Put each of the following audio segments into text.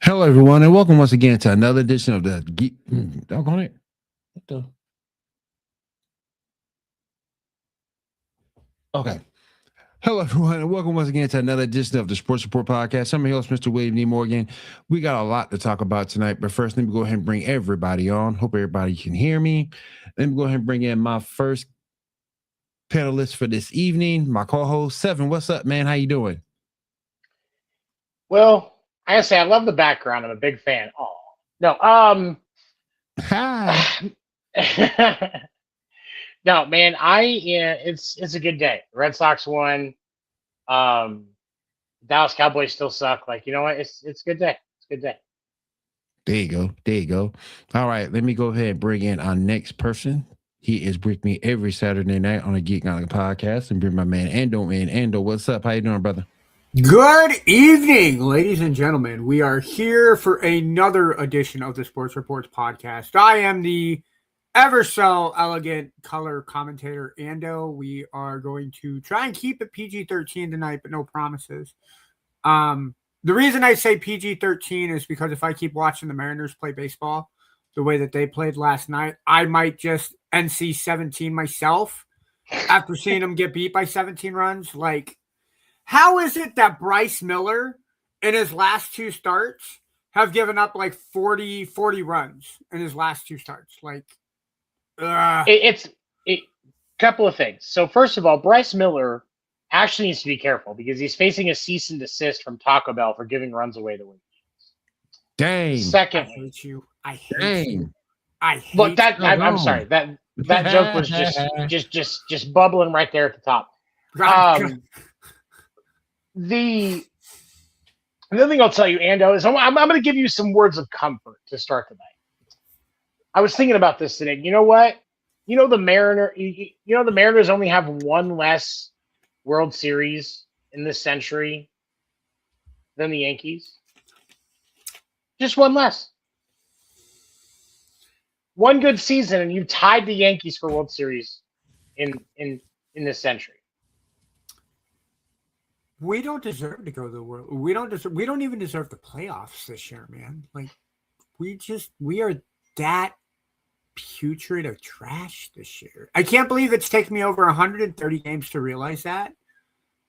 Hello, everyone, and welcome once again to another edition of the Geek. Doggone it. What the? Okay. Hello, everyone, and welcome once again to another edition of the Sports Report Podcast. I'm your host, Mr. William D. Morgan. We got a lot to talk about tonight, but first, let me go ahead and bring everybody on. Hope everybody can hear me. Let me go ahead and bring in my first panelist for this evening, my co-host, Seven. What's up, man? How you doing? Well, I gotta say, I love the background. I'm a big fan. Oh, no. Hi. No, man, it's a good day. The Red Sox won. Dallas Cowboys still suck. Like, you know what? It's a good day. It's a good day. There you go. There you go. All right, let me go ahead and bring in our next person. He is with me every Saturday night on the Geek Knowledge podcast, and bring my man Ando in. Ando, what's up? How you doing, brother? Good evening, ladies and gentlemen. We are here for another edition of the Sports Reports podcast. I am the ever so elegant color commentator, Ando. We are going to try and keep it PG-13 tonight, but no promises. The reason I say PG-13 is because if I keep watching the Mariners play baseball the way that they played last night, I might just NC-17 myself after seeing them get beat by 17 runs. Like, how is it that Bryce Miller in his last two starts have given up like 40 runs in his last two starts? Like, It's a couple of things. So first of all, Bryce Miller actually needs to be careful because he's facing a cease and desist from Taco Bell for giving runs away the way he is. Dang. Secondly, I hate you. I hate you. I hate look, that you. I'm sorry. That joke was just bubbling right there at the top. The other thing I'll tell you, Ando, is I'm going to give you some words of comfort to start the night. I was thinking about this today. You know what? You know the Mariners only have one less World Series in this century than the Yankees. Just one less. One good season, and you tied the Yankees for World Series in this century. We don't deserve to go to the world. We don't even deserve the playoffs this year, man. Like, we are that putrid of trash this year. I can't believe it's taken me over 130 games to realize that.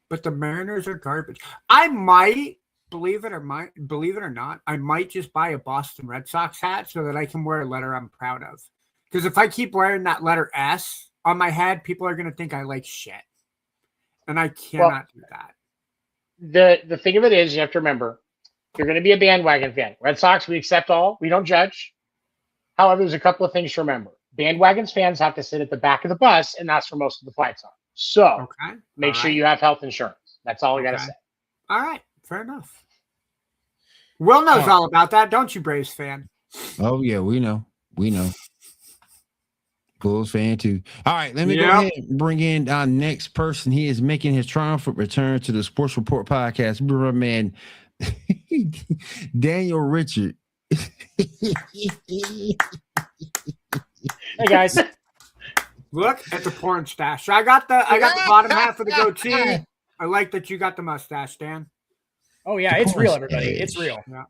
But the Mariners are garbage. I might, believe it or not, I might just buy a Boston Red Sox hat so that I can wear a letter I'm proud of. Because if I keep wearing that letter S on my head, people are going to think I like shit. And I cannot do that. The thing of it is, you have to remember, you're going to be a bandwagon fan. Red Sox, we accept all. We don't judge. However, there's a couple of things to remember. Bandwagon fans have to sit at the back of the bus, and that's where most of the fights are. So make sure you have health insurance. That's all I got to say. All right. Fair enough. Will knows all about that, don't you, Braves fan? Oh, yeah, we know. Bulls fan too. All right, let me go ahead and bring in our next person. He is making his triumphant return to the Sports Report podcast. My man, Daniel Richard. Hey guys, look at the porn stash. I got the bottom half of the goatee. I like that you got the mustache, Dan. Oh yeah, it's real, everybody. It's real. Yeah.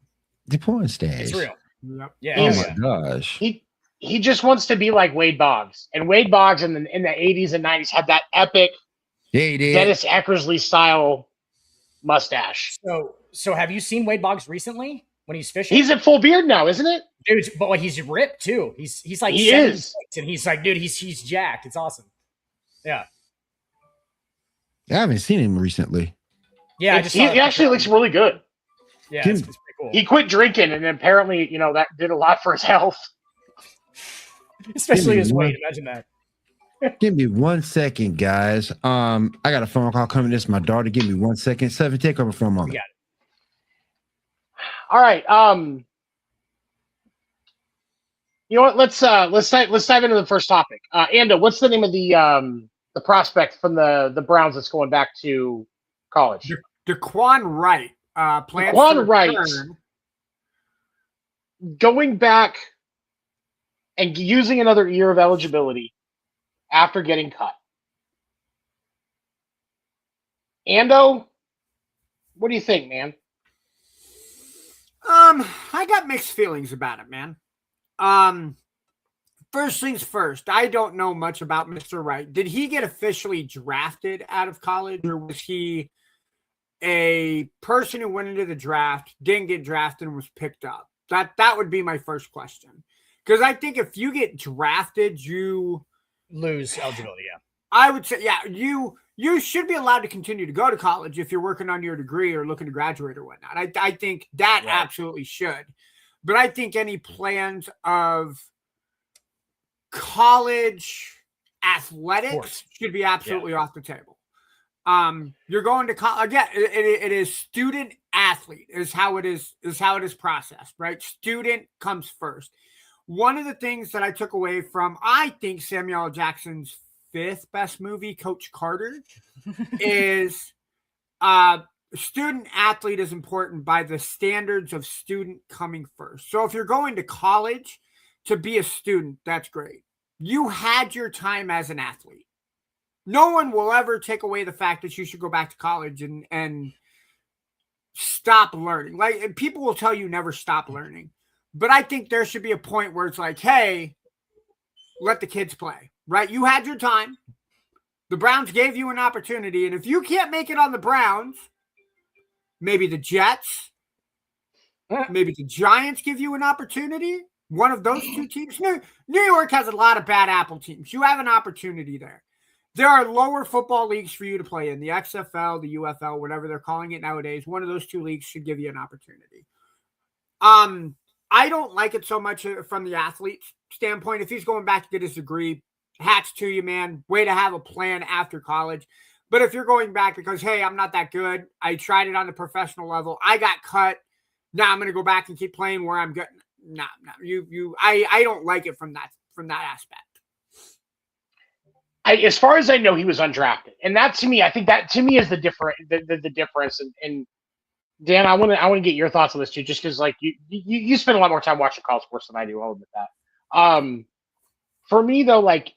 The porn stash. It's real. Yep. Yeah. Oh my gosh. He just wants to be like Wade Boggs. And Wade Boggs in the 80s and 90s had that epic Dennis Eckersley style mustache. So have you seen Wade Boggs recently when he's fishing? He's at full beard now, isn't it? Dude, but like he's ripped too. He's like he is. And he's like, dude, he's jacked. It's awesome. Yeah. I haven't seen him recently. Yeah, I just saw he actually looks really good. Yeah, it's pretty cool. He quit drinking, and apparently, that did a lot for his health. Especially his weight. Imagine that. Give me 1 second, guys. I got a phone call coming. This is my daughter. Give me 1 second. Seven, take over for a moment. Yeah. All right. You know what? Let's dive into the first topic. Ando, what's the name of the prospect from the Browns that's going back to college? Daquan Wright. Plans Daquan Wright return. Going back and using another year of eligibility after getting cut. Ando, what do you think, man? I got mixed feelings about it, man. First things first, I don't know much about Mr. Wright. Did he get officially drafted out of college, or was he a person who went into the draft, didn't get drafted, and was picked up? That would be my first question. Because I think if you get drafted, you lose eligibility. Yeah, I would say, yeah, you should be allowed to continue to go to college if you're working on your degree or looking to graduate or whatnot. I think that absolutely should. But I think any plans of college athletics should be absolutely off the table. You're going to college again. It is student athlete is how it is processed, right? Student comes first. One of the things that I took away from, I think, Samuel L. Jackson's 5th best movie, Coach Carter, is student athlete is important by the standards of student coming first. So if you're going to college to be a student, that's great. You had your time as an athlete. No one will ever take away the fact that you should go back to college and stop learning. Like, people will tell you never stop learning. But I think there should be a point where it's like, hey, let the kids play, right? You had your time. The Browns gave you an opportunity. And if you can't make it on the Browns, maybe the Jets, maybe the Giants give you an opportunity. One of those two teams. New York has a lot of bad apple teams. You have an opportunity there. There are lower football leagues for you to play in. The XFL, the UFL, whatever they're calling it nowadays. One of those two leagues should give you an opportunity. I don't like it so much from the athlete's standpoint. If he's going back to get his degree, hats to you, man. Way to have a plan after college. But if you're going back because, hey, I'm not that good. I tried it on the professional level. I got cut. Now I'm going to go back and keep playing where I'm good. No. I don't like it from that aspect. As far as I know, he was undrafted, and that to me, I think that to me is the difference. And Dan, I want to get your thoughts on this too, just because like you spend a lot more time watching college sports than I do. I'll admit that. For me though, like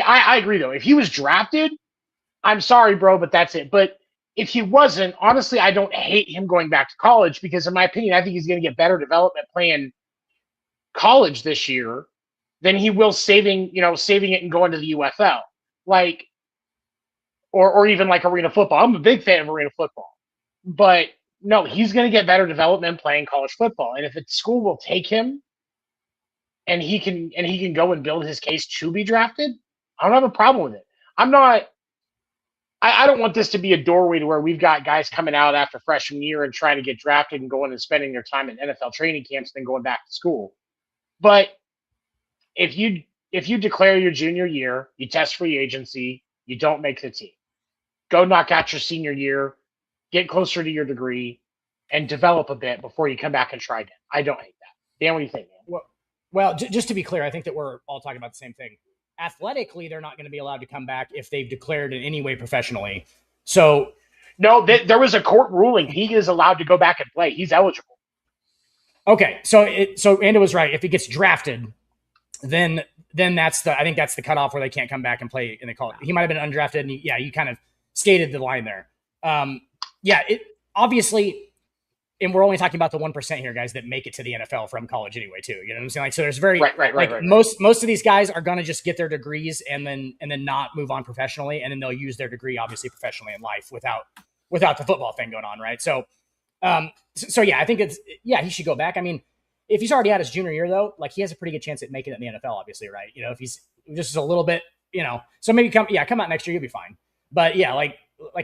I agree though, if he was drafted, I'm sorry, bro, but that's it. But if he wasn't, honestly, I don't hate him going back to college because, in my opinion, I think he's going to get better development playing college this year than he will saving it and going to the UFL, like, or even like arena football. I'm a big fan of arena football, but no, he's going to get better development playing college football. And if the school will take him, and he can go and build his case to be drafted, I don't have a problem with it. I don't want this to be a doorway to where we've got guys coming out after freshman year and trying to get drafted and going and spending their time in NFL training camps and then going back to school. But if you declare your junior year, you test free agency, you don't make the team. Go knock out your senior year, get closer to your degree, and develop a bit before you come back and try again. I don't hate that. Dan, what do you think, man? Well, just to be clear, I think that we're all talking about the same thing. Athletically, they're not going to be allowed to come back if they've declared in any way professionally. So, no, there was a court ruling. He is allowed to go back and play. He's eligible. Okay, so Ando was right. If he gets drafted, then I think that's the cutoff where they can't come back and play in the college. He might have been undrafted, and you kind of skated the line there. It obviously, and we're only talking about the 1% here, guys, that make it to the NFL from college anyway, too. You know what I'm saying? Like, so there's right. Most of these guys are going to just get their degrees and then not move on professionally, and then they'll use their degree obviously professionally in life without the football thing going on, right? So I think he should go back. I mean, if he's already had his junior year though, like he has a pretty good chance at making it in the NFL, obviously, right? You know, if he's just a little bit, so maybe come out next year, you'll be fine. But yeah, like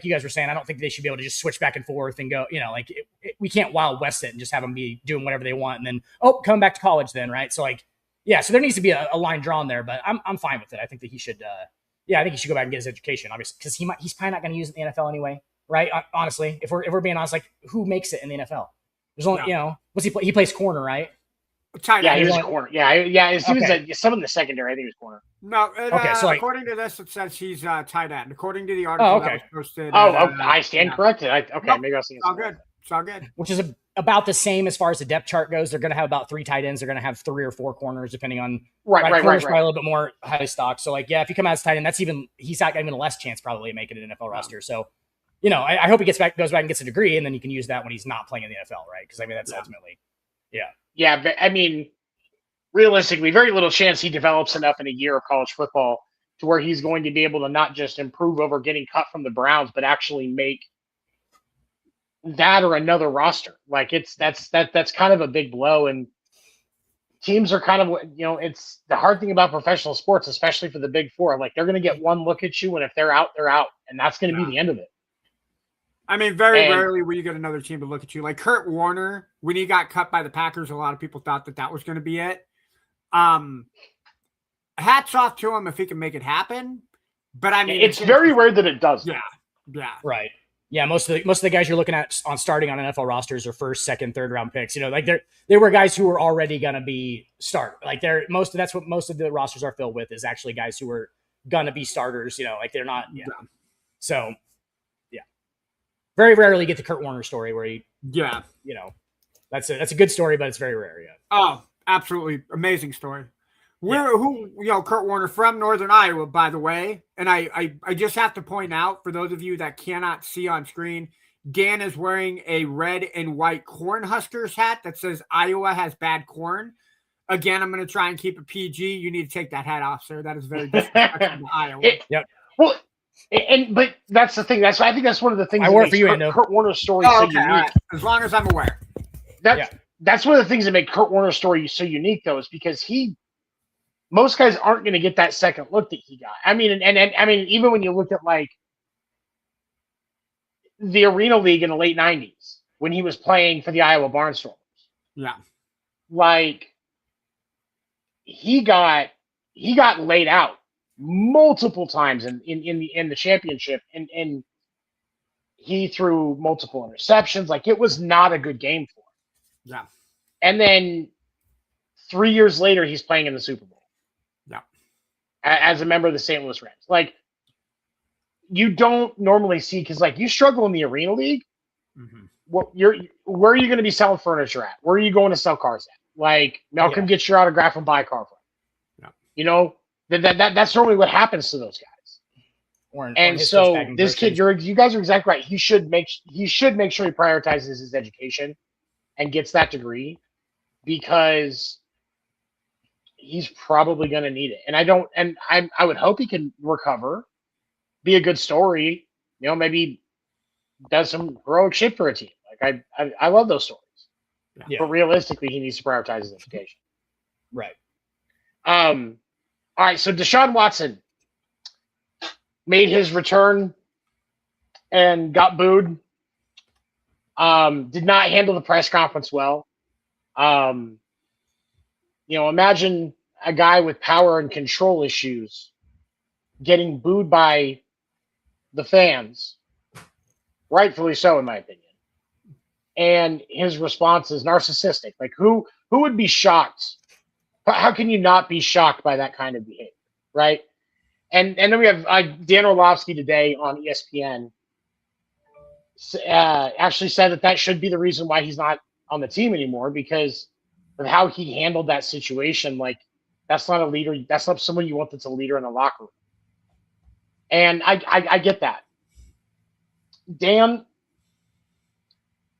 you guys were saying, I don't think they should be able to just switch back and forth and go, like we can't Wild West it and just have them be doing whatever they want and then, come back to college then, right? So like, yeah, so there needs to be a line drawn there, but I'm fine with it. I think that he should, I think he should go back and get his education, obviously, because he's probably not going to use it in the NFL anyway, right? Honestly, if we're being honest, like who makes it in the NFL? There's only, what's he play? He plays corner, right? Tight Yeah, end. he was corner. Yeah. He was some in the secondary. I think he was corner. No, okay. So according to this, it says he's tight end. According to the article that was posted. I stand corrected. Maybe I'll see it. It's all good. It's all good. Which is about the same as far as the depth chart goes. They're going to have about 3 tight ends. They're going to have 3 or 4 corners, depending on right. Corners probably a little bit more highly stocked. So like, yeah, if you come out as tight end, he's got even less chance probably of making an NFL roster. So, I hope he goes back and gets a degree, and then you can use that when he's not playing in the NFL, right? Because that's ultimately, yeah. But realistically, very little chance he develops enough in a year of college football to where he's going to be able to not just improve over getting cut from the Browns, but actually make that or another roster. Like that's kind of a big blow. And teams are kind of, it's the hard thing about professional sports, especially for the big four. Like they're going to get one look at you, and if they're out, they're out, and that's going to be the end of it. I mean, very rarely will you get another team to look at you. Like Kurt Warner, when he got cut by the Packers, a lot of people thought that was going to be it. Hats off to him if he can make it happen. But I mean, it's very rare that it does. Yeah. Right. Yeah, most of the guys you're looking at on starting on NFL rosters are first, second, third round picks. Like they were guys who were already going to be that's what most of the rosters are filled with is actually guys who were going to be starters. Like they're not. Yeah. So, yeah, very rarely get the Kurt Warner story where he. Yeah. That's a good story, but it's very rare. Yeah. Oh, absolutely amazing story. Kurt Warner from Northern Iowa, by the way. And I just have to point out, for those of you that cannot see on screen, Dan is wearing a red and white Cornhuskers hat that says Iowa has bad corn. Again, I'm going to try and keep it PG. You need to take that hat off, sir. That is very disrespectful to Iowa. But that's the thing. I think that's one of the things I work for you, Ando. Kurt Warner's story so unique. Right. As long as I'm aware. That's one of the things that make Kurt Warner's story so unique, though, is because most guys aren't going to get that second look that he got. I mean, and even when you look at like the Arena League in the late 90s when he was playing for the Iowa Barnstormers. Yeah. Like he got laid out multiple times in the championship and he threw multiple interceptions. Like it was not a good game for him. Yeah. And then 3 years later, he's playing in the Super Bowl. Yeah. As a member of the St. Louis Rams. Like, you don't normally see, because, like, you struggle in the Arena League. Mm-hmm. Where are you going to be selling furniture at? Where are you going to sell cars at? Like, Malcolm gets your autograph and buy a car from. Yeah. That's normally what happens to those guys. And so this kid, you guys are exactly right. He should make sure he prioritizes his education and gets that degree, because he's probably going to need it. And I would hope he can recover, be a good story, maybe does some heroic shit for a team. Like I love those stories. Yeah. But realistically, he needs to prioritize his education. Right. All right. So Deshaun Watson made his return and got booed. Did not handle the press conference well. Imagine a guy with power and control issues getting booed by the fans, rightfully so, in my opinion. And his response is narcissistic. Like, who would be shocked? How can you not be shocked by that kind of behavior, right? And then we have Dan Orlovsky today on ESPN actually said that should be the reason why he's not on the team anymore, because of how he handled that situation. Like, that's not a leader. That's not someone you want that's a leader in the locker room. And I get that. Dan,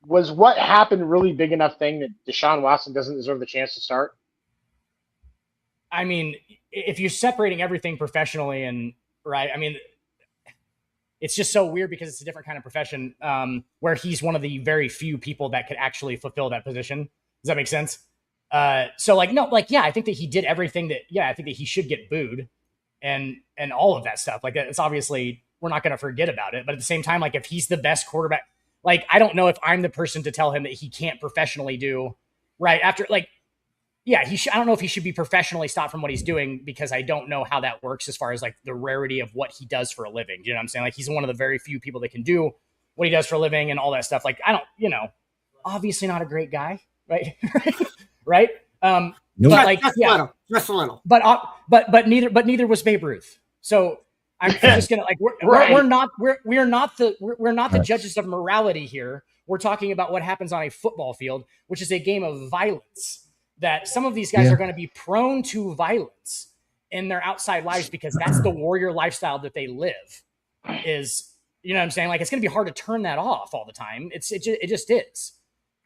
was what happened really big enough thing that Deshaun Watson doesn't deserve the chance to start? I mean, if you're separating everything professionally and right, I mean, it's just so weird because it's a different kind of profession where he's one of the very few people that could actually fulfill that position. Does that make sense? So like, no, like, yeah, I think that he did everything I think that he should get booed and all of that stuff. Like, it's obviously we're not going to forget about it. But at the same time, like if he's the best quarterback, like I don't know if I'm the person to tell him that he can't professionally do right after like, yeah, I don't know if he should be professionally stopped from what he's doing because I don't know how that works as far as like the rarity of what he does for a living. You know what I'm saying? Like he's one of the very few people that can do what he does for a living and all that stuff. Like I don't, obviously not a great guy, right? right. Nope. But like, just a little. But neither was Babe Ruth. So I'm just gonna like we're not the judges of morality here. We're talking about what happens on a football field, which is a game of violence. That some of these guys are going to be prone to violence in their outside lives because that's the warrior lifestyle that they live. Is you know what I'm saying? Like it's going to be hard to turn that off all the time. It just is.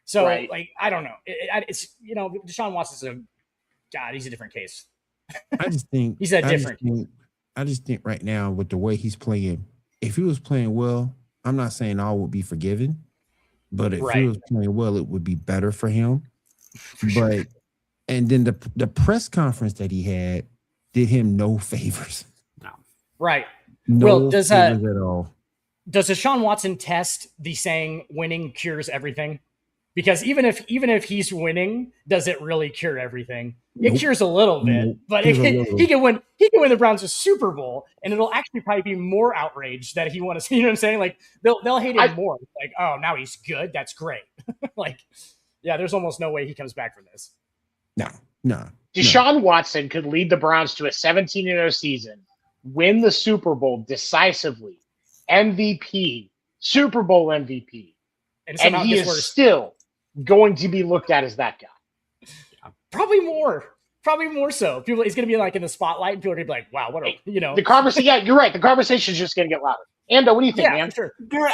So like I don't know. It's Deshaun Watson's he's a different case. I just think he's different. I just think right now with the way he's playing, if he was playing well, I'm not saying all would be forgiven, but if he was playing well, it would be better for him. But and then the press conference that he had did him no favors. No. Right. No favors at all. Does Deshaun Watson test the saying "winning cures everything"? Because even if he's winning, does it really cure everything? It cures a little bit, but he can win the Browns a Super Bowl, and it'll actually probably be more outrage that he won. You know what I'm saying? Like they'll hate him more. Like, oh, now he's good. That's great. Like, yeah, there's almost no way he comes back from this. No. Deshaun Watson could lead the Browns to a 17-0 season, win the Super Bowl decisively, MVP, Super Bowl MVP, and he is still going to be looked at as that guy. Probably more so. He's going to be like in the spotlight, and people are going to be like, "Wow, what a the conversation." Yeah, you're right. The conversation is just going to get louder. Ando, what do you think, man? Sure. Dude,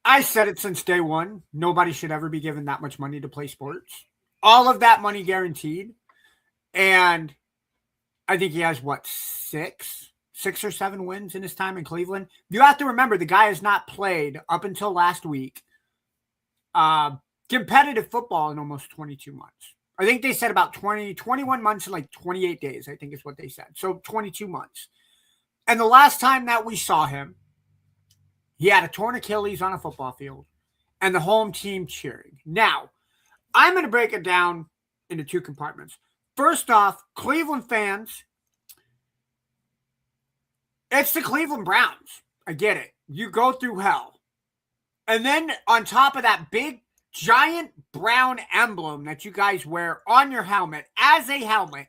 I said it since day one. Nobody should ever be given that much money to play sports. All of that money guaranteed. And I think he has, six or seven wins in his time in Cleveland. You have to remember, the guy has not played up until last week competitive football in almost 22 months. I think they said about 21 months and like 28 days, I think is what they said. So 22 months. And the last time that we saw him, he had a torn Achilles on a football field and the home team cheering. Now, I'm going to break it down into two compartments. First off, Cleveland fans, it's the Cleveland Browns. I get it. You go through hell. And then on top of that big, giant brown emblem that you guys wear on your helmet, as a helmet,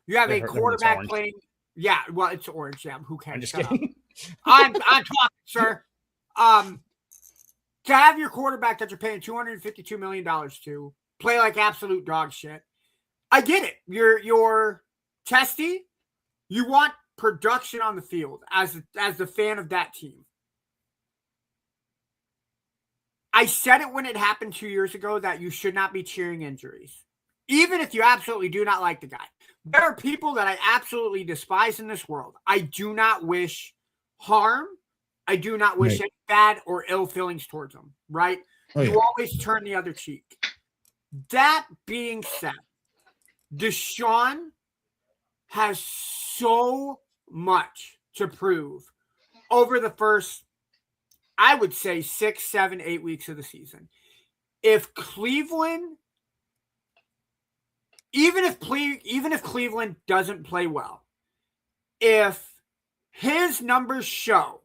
you have a quarterback playing. Yeah, well, it's orange. Yeah, who cares? I'm just kidding. I'm talking, sir. To have your quarterback that you're paying $252 million to play like absolute dog shit. I get it. You're testy. You want production on the field as the fan of that team. I said it when it happened 2 years ago that you should not be cheering injuries. Even if you absolutely do not like the guy. There are people that I absolutely despise in this world. I do not wish harm. I do not wish any bad or ill feelings towards them, right? You always turn the other cheek. That being said, Deshaun has so much to prove over the first, I would say, 6, 7, 8 weeks of the season. If Cleveland, even if Cleveland doesn't play well, if his numbers show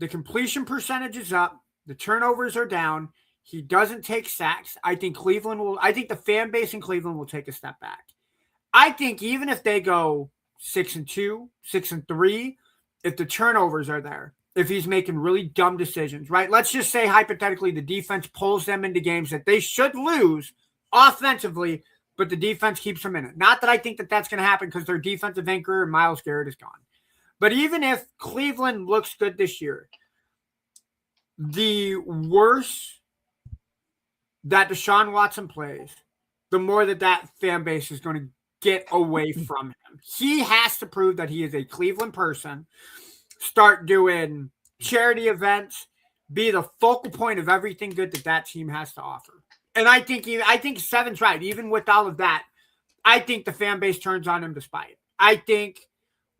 the completion percentage is up, the turnovers are down, he doesn't take sacks, I think the fan base in Cleveland will take a step back. I think even if they go 6-2, 6-3, if the turnovers are there, if he's making really dumb decisions, right? Let's just say hypothetically the defense pulls them into games that they should lose offensively, but the defense keeps them in it. Not that I think that that's going to happen because their defensive anchor, Myles Garrett, is gone. But even if Cleveland looks good this year, the worse that Deshaun Watson plays, the more that fan base is going to get away from him. He has to prove that he is a Cleveland person, start doing charity events, be the focal point of everything good that team has to offer. And I think Seven's right. Even with all of that, I think the fan base turns on him despite it. I think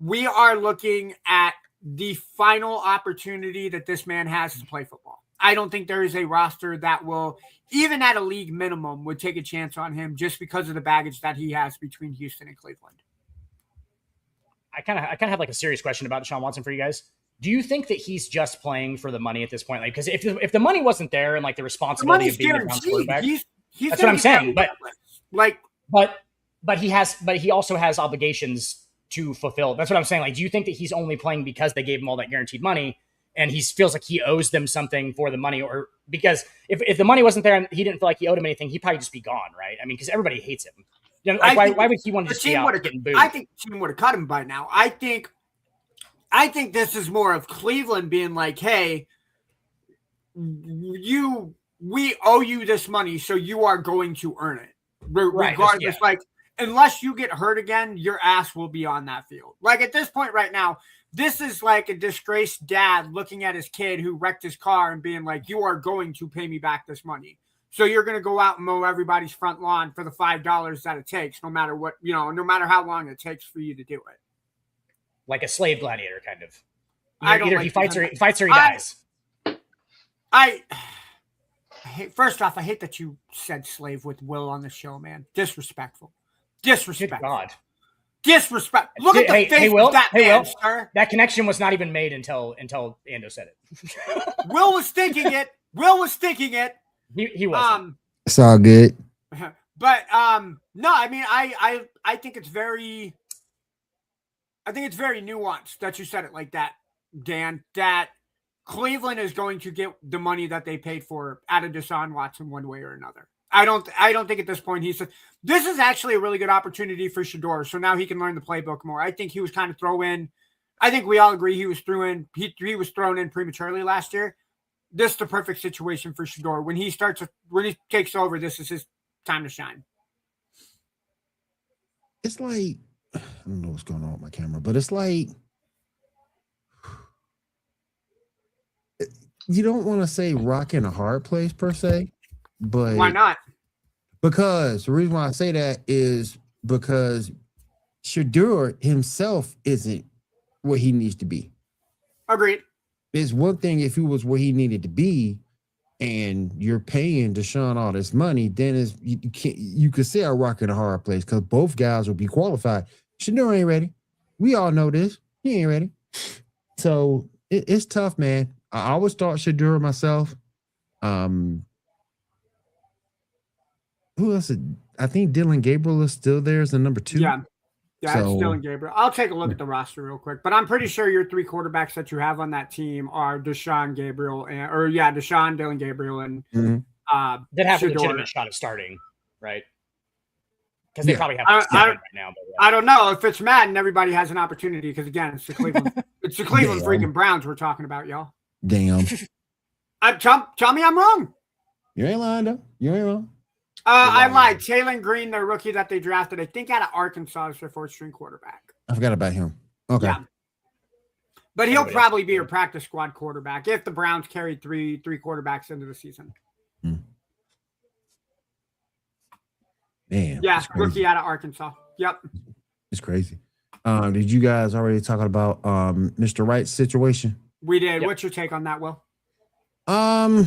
we are looking at the final opportunity that this man has to play football. I don't think there is a roster that will, even at a league minimum, would take a chance on him just because of the baggage that he has between Houston and Cleveland. I kind of have like a serious question about Deshaun Watson for you guys. Do you think that he's just playing for the money at this point? Like, because if the money wasn't there and like the responsibility of being the Browns quarterback, he's that's what I'm saying. But he also has obligations to fulfill. That's what I'm saying. Like, do you think that he's only playing because they gave him all that guaranteed money and he feels like he owes them something for the money? Or because if the money wasn't there and he didn't feel like he owed him anything, he'd probably just be gone, right? I mean, because everybody hates him. You know, like, why would he want to just be out getting booed? I think the team would have cut him by now. I think this is more of Cleveland being like, hey, we owe you this money, so you are going to earn it. Regardless, like, unless you get hurt again, your ass will be on that field. Like, at this point right now, this is like a disgraced dad looking at his kid who wrecked his car and being like, you are going to pay me back this money. So you're going to go out and mow everybody's front lawn for the $5 that it takes, no matter what, no matter how long it takes for you to do it. Like a slave gladiator, kind of. Either he fights or he dies. First off, I hate that you said slave with Will on the show, man. Disrespectful. Disrespect. Good God. Disrespect. Look at the face of that man, sir. That connection was not even made until Ando said it. Will was thinking it. He wasn't. It's all good. But no, I mean, I think it's very nuanced that you said it like that, Dan, that Cleveland is going to get the money that they paid for out of Deshaun Watson one way or another. I don't think at this point he said this is actually a really good opportunity for Shedeur. So now he can learn the playbook more. I think he was kind of I think we all agree he was thrown in prematurely last year. This is the perfect situation for Shedeur. When he takes over, this is his time to shine. It's like, I don't know what's going on with my camera, but it's like, you don't want to say rock in a hard place per se, but why not? Because the reason why I say that is because Shedeur himself isn't where he needs to be. Agreed. It's one thing if he was where he needed to be and you're paying Deshaun all this money, then you could say a rock in a hard place because both guys will be qualified. Shedeur ain't ready. We all know this. He ain't ready. So it's tough, man. I always thought Shedeur myself. Who else? I think Dylan Gabriel is still there as the number 2. Yeah, it's Dylan Gabriel. I'll take a look at the roster real quick, but I'm pretty sure your 3 quarterbacks that you have on that team are Deshaun, Dylan Gabriel, and that have Shedeur. A legitimate shot at starting, right? Because they probably have right now. But I don't know if it's Madden. Everybody has an opportunity because again, it's the Cleveland, freaking Browns we're talking about, y'all. Damn. Tell me I'm wrong. You ain't lying though. You ain't wrong. I lied. Taylon Green, their rookie that they drafted, I think out of Arkansas, is their 4th-string quarterback. I forgot about him. Okay. Yeah. But he'll probably be a practice squad quarterback if the Browns carried three quarterbacks into the season. Man. Yeah, rookie out of Arkansas. Yep. It's crazy. Did you guys already talk about Mr. Wright's situation? We did. Yep. What's your take on that, Will? I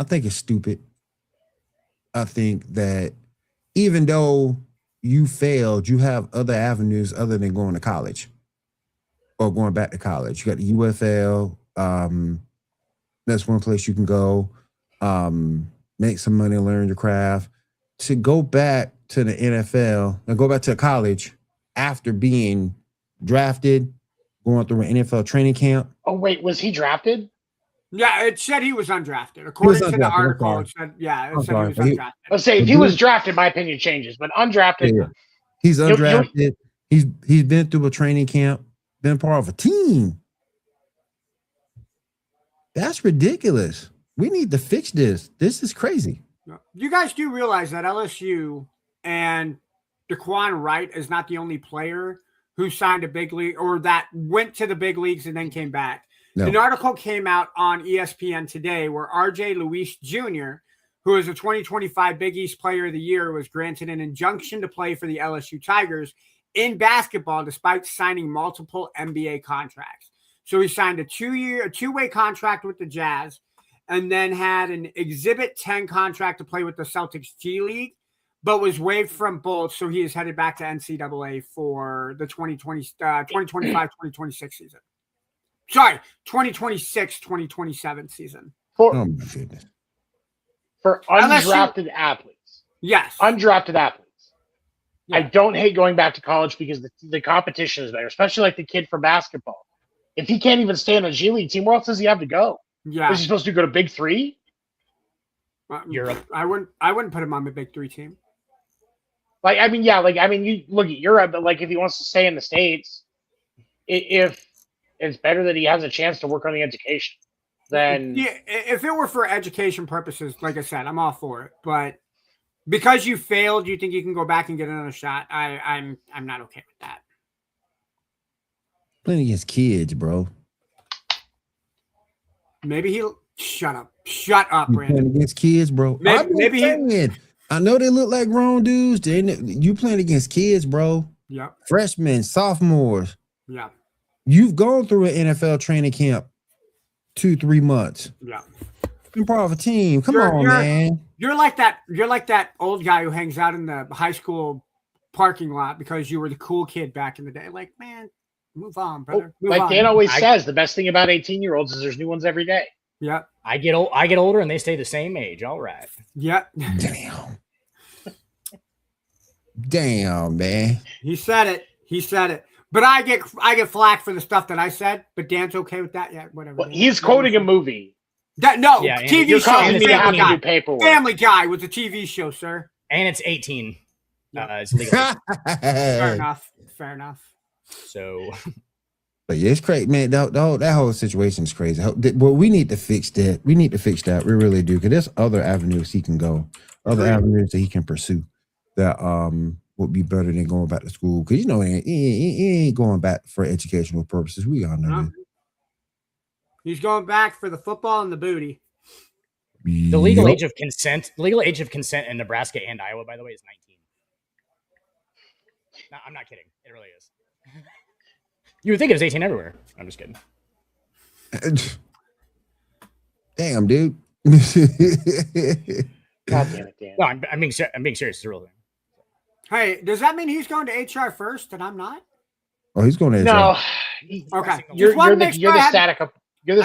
think it's stupid. I think that even though you failed, you have other avenues other than going to college or going back to college. You got the UFL. That's one place you can go, make some money, learn your craft. To go back to the NFL and go back to college after being drafted, going through an NFL training camp. Oh, wait, was he drafted? Yeah, it said he was undrafted. According to the article, it said he was undrafted. Let's say if he was drafted, my opinion changes, but undrafted. Yeah. He's undrafted. He's been through a training camp, been part of a team. That's ridiculous. We need to fix this. This is crazy. You guys do realize that LSU and Daquan Wright is not the only player who signed a big league or that went to the big leagues and then came back. No. An article came out on ESPN today where RJ Luis Jr., who is a 2025 Big East Player of the Year, was granted an injunction to play for the LSU Tigers in basketball despite signing multiple NBA contracts. So he signed a two-way contract with the Jazz, and then had an Exhibit 10 contract to play with the Celtics G League, but was waived from both. So he is headed back to NCAA for the 2025-2026 season. Sorry, 2026-2027 season. Oh my goodness. For undrafted athletes. Yes. Undrafted athletes. Yeah. I don't hate going back to college because the competition is better, especially like the kid for basketball. If he can't even stay on a G League team, where else does he have to go? Yeah. Is he supposed to go to Big Three? Europe. I wouldn't put him on the Big Three team. You look at Europe, but like if he wants to stay in the States, if it's better that he has a chance to work on the education, then if it were for education purposes, like I said, I'm all for it. But because you failed, you think you can go back and get another shot? I'm not okay with that. Playing against kids, bro. Maybe he'll shut up, Brandon. Playing against kids, bro. I know they look like grown dudes. You playing against kids, bro. Yep. Freshmen, sophomores. Yeah. You've gone through an NFL training camp 2-3 months. Yeah. You're part of a team. Come on, man. You're like that old guy who hangs out in the high school parking lot because you were the cool kid back in the day. Like, man, move on, brother. Dan always says, the best thing about 18-year-olds is there's new ones every day. Yeah. I get older and they stay the same age. All right. Yep. Damn, man. He said it. But I get flack for the stuff that I said, but Dan's okay with that. Yeah, whatever. Well, he's quoting a movie. TV you're show. causing me to have to do paperwork. Family Guy was a TV show, sir. And it's 18. It's legal. Fair enough. So, but yeah, it's crazy, man. That whole situation is crazy. Well, we need to fix that. We really do, because there's other avenues he can go, avenues that he can pursue that would be better than going back to school. Because he ain't going back for educational purposes. We all know that. He's going back for the football and the booty. The legal age of consent in Nebraska and Iowa, by the way, is 19. No, I'm not kidding. It really is. You would think it was 18 everywhere. I'm just kidding. Damn, dude. God damn it, Dan. No, I'm being serious. It's a real thing. Hey, does that mean he's going to HR first and I'm not? Oh, he's going to HR. No. Okay. You're the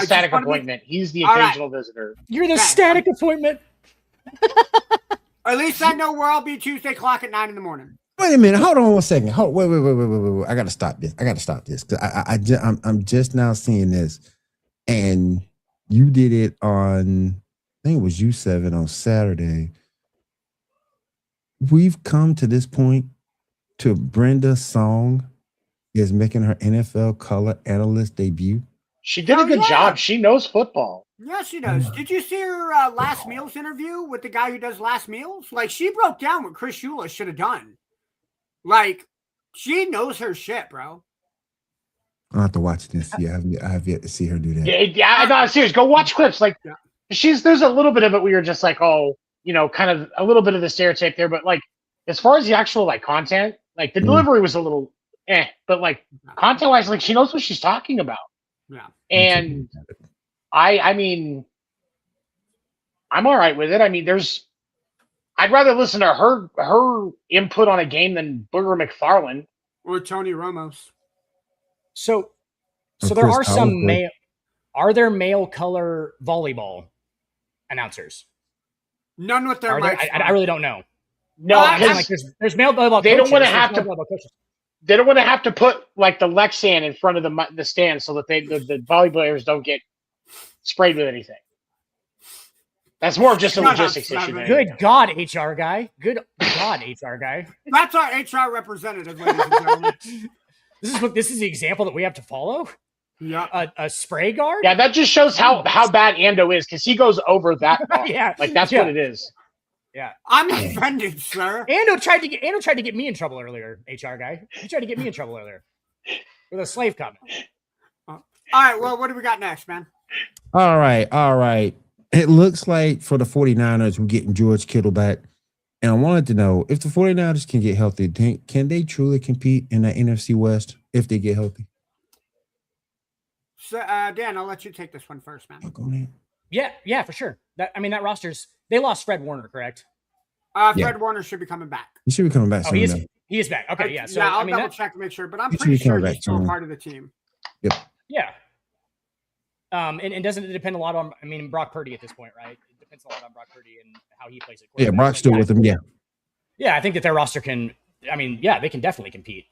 static appointment. He's the occasional visitor. You're the static appointment. At least I know where I'll be Tuesday clock at 9 a.m. Wait a minute. Hold on 1 second. Wait. I got to stop this. Because I'm just now seeing this. And you did it on, I think it was U7 on Saturday. We've come to this point to Brenda Song is making her NFL color analyst debut. She did a good job. She knows football. Yeah, she does. Did you see her last meals interview with the guy who does last meals? Like, she broke down what Chris Shula should have done. Like, she knows her shit, bro. I'll have to watch this. Yeah, I have yet to see her do that. Yeah, no, I'm serious. Go watch clips. Like, there's a little bit of it where you're just like, oh, kind of a little bit of the stereotype there. But like, as far as the actual like content, like the delivery was a little but like content wise, like she knows what she's talking about. Yeah. And I mean, I'm all right with it. I mean, I'd rather listen to her input on a game than Booger McFarland or Tony Ramos. So there are some male. Are there male color volleyball announcers? None with their mics. I really don't know. No, like there's male volleyball. They coaches, don't want to have to. They don't want to have to put like the Lexan in front of the stand so that the volleyballers don't get sprayed with anything. That's more of just a logistics issue. Good God, HR guy. Good God, HR guy. That's our HR representative, ladies and gentlemen. This is the example that we have to follow. Yeah, a spray guard. Yeah, that just shows how bad Ando is, because he goes over that bar. Yeah, like that's what it is. Yeah, I'm offended, sir. Ando tried to get me in trouble earlier. HR guy, he tried to get me in trouble earlier with a slave comment. All right, well, what do we got next, man? All right. It looks like for the 49ers, we're getting George Kittle back. And I wanted to know if the 49ers can get healthy, can they truly compete in the NFC West if they get healthy? So, Dan, I'll let you take this one first, man. Go ahead. Yeah, for sure. That roster's they lost Fred Warner, correct? Fred Warner should be coming back. He should be coming back Oh, soon. he is back. Okay, yeah. So I'll double check to make sure, but I'm He should pretty be coming sure back he's still soon. part of the team. Yep. Yeah. And doesn't it depend a lot on, Brock Purdy at this point, right? It depends a lot on Brock Purdy and how he plays it. Yeah, Brock's still with him. Yeah. Yeah, I think that their roster can. They can definitely compete.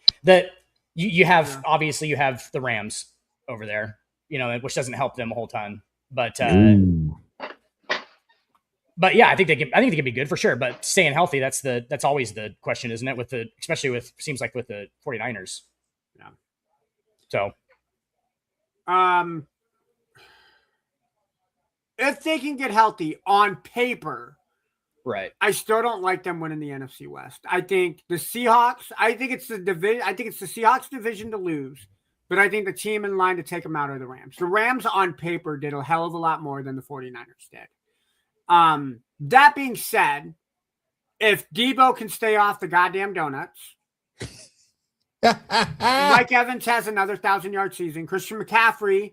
You have obviously you have the Rams over there, which doesn't help them a whole ton. But yeah, I think they can be good for sure. But staying healthy, that's always the question, isn't it? Especially with seems like with the 49ers. Yeah. So. If they can get healthy on paper, right, I still don't like them winning the NFC West. I think the Seahawks. I think it's the division. I think it's the Seahawks division to lose, but I think the team in line to take them out are the Rams. The Rams on paper did a hell of a lot more than the 49ers did. That being said, if Debo can stay off the goddamn donuts, Mike Evans has another 1,000-yard season. Christian McCaffrey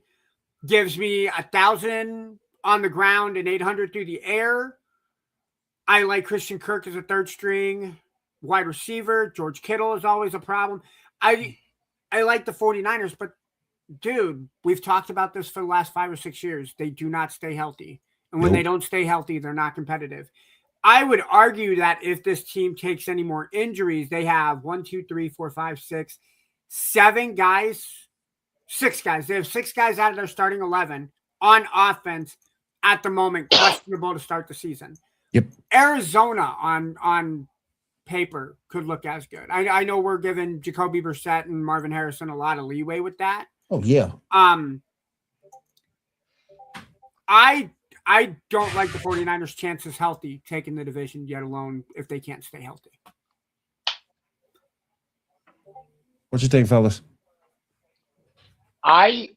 gives me 1,000 on the ground and 800 through the air. I like Christian Kirk as a third string wide receiver. George Kittle is always a problem. I like the 49ers, but dude, we've talked about this for the last 5 or 6 years. They do not stay healthy. And when they don't stay healthy, they're not competitive. I would argue that if this team takes any more injuries, they have 7 guys, 6 guys. They have 6 guys out of their starting 11 on offense at the moment, questionable to start the season. Yep. Arizona on paper could look as good. I know we're giving Jacoby Brissett and Marvin Harrison a lot of leeway with that. Oh yeah. I don't like the 49ers' chances healthy taking the division, yet alone if they can't stay healthy. What you think, fellas? I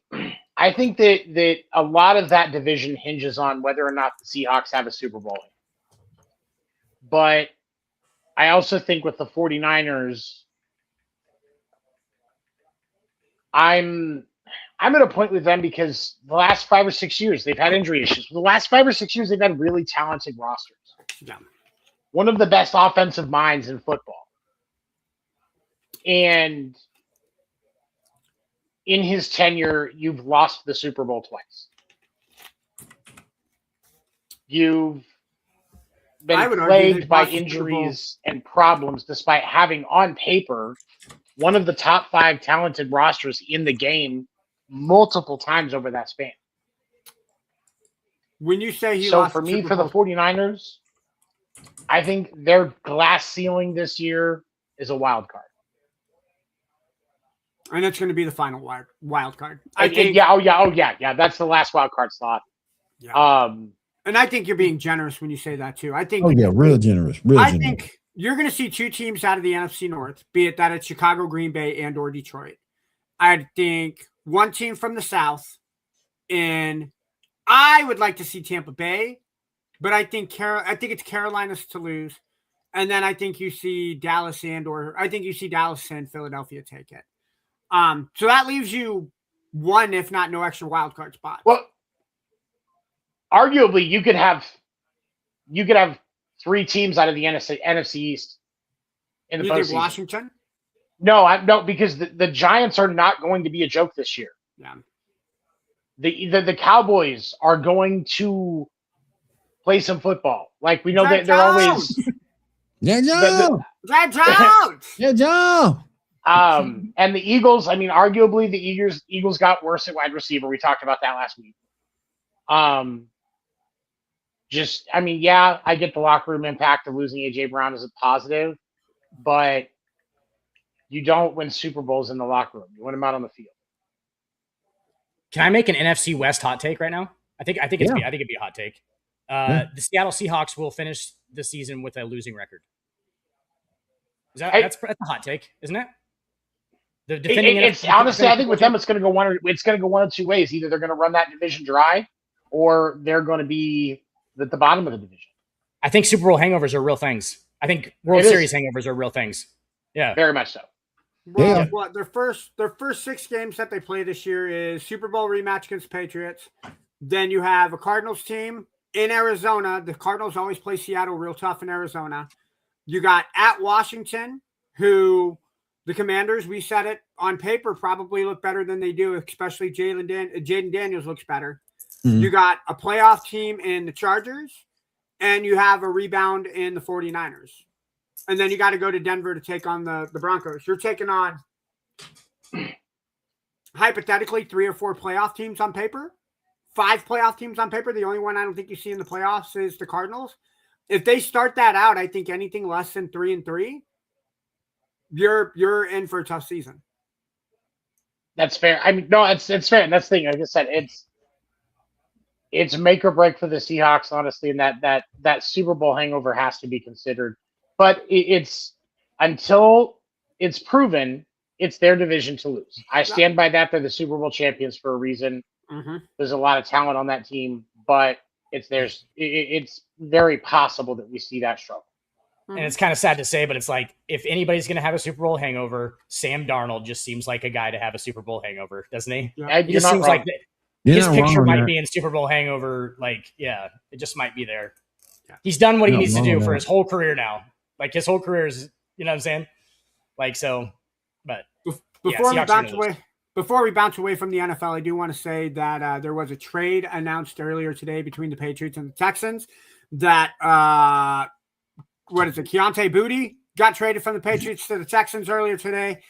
think that a lot of that division hinges on whether or not the Seahawks have a Super Bowl. But I also think with the 49ers, I'm at a point with them because the last 5 or 6 years they've had injury issues. The last 5 or 6 years they've had really talented rosters. Yeah. One of the best offensive minds in football. And in his tenure, you've lost the Super Bowl twice. You've been plagued by injuries and problems despite having on paper one of the top 5 talented rosters in the game multiple times over that span. When you say for the 49ers, I think their glass ceiling this year is a wild card. And it's going to be the final wild card. Yeah. That's the last wild card slot. Yeah. And I think you're being generous when you say that too. I think. Oh yeah, real generous. I think you're going to see 2 teams out of the NFC North, be it that it's Chicago, Green Bay, and or Detroit. I think one team from the South, and I would like to see Tampa Bay, but I think it's Carolina's to lose, and then I think you see Dallas and Philadelphia take it. So that leaves you one, if not no extra wild card spot. Well, arguably you could have 3 teams out of the NFC East in the postseason. You think Washington? No, because the Giants are not going to be a joke this year. Yeah. The Cowboys are going to play some football. Like we know that they're always Joe. And the Eagles, arguably the Eagles got worse at wide receiver. We talked about that last week. I get the locker room impact of losing AJ Brown as a positive, but you don't win Super Bowls in the locker room. You win them out on the field. Can I make an NFC West hot take right now? I think it'd be a hot take. The Seattle Seahawks will finish the season with a losing record. That's a hot take, isn't it? The defending honestly, I think with them it's going to go one of 2 ways. Either they're going to run that division dry, or they're going to be at the bottom of the division. I think Super Bowl hangovers are real things. I think World It is. Series hangovers are real things. Yeah. Very much so. Well, Yeah. what their first 6 games that they play this year is Super Bowl rematch against the Patriots. Then you have a Cardinals team in Arizona. The Cardinals always play Seattle real tough in Arizona. You got at Washington, who the Commanders, we said it on paper, probably look better than they do, especially Jaden Daniels looks better. Mhm. You got a playoff team in the Chargers, and you have a rebound in the 49ers. And then you got to go to Denver to take on the Broncos. You're taking on, hypothetically, 3 or 4 playoff teams on paper, 5 playoff teams on paper. The only one I don't think you see in the playoffs is the Cardinals. If they start that out, I think anything less than 3-3, you're in for a tough season. That's fair. I mean, no, it's fair. And that's the thing. Like I said, it's make or break for the Seahawks, honestly, and that Super Bowl hangover has to be considered. But it's until it's proven, it's their division to lose. I stand by that. They're the Super Bowl champions for a reason. Mm-hmm. There's a lot of talent on that team, but it's very possible that we see that struggle. And it's kind of sad to say, but it's like, if anybody's going to have a Super Bowl hangover, Sam Darnold just seems like a guy to have a Super Bowl hangover, doesn't he? Yeah. You're It not seems wrong. like You're his not picture wrong on might that. be in Super Bowl hangover. Like, yeah, it just might be there. Yeah. He's done what he You're not needs to wrong do on for that. his whole career now. Like, his whole career is, you know what I'm saying? Like, so, but Before Seahawks are Before we bounce away from the NFL, I do want to say that there was a trade announced earlier today between the Patriots and the Texans. That Keontae Booty got traded from the Patriots to the Texans earlier today.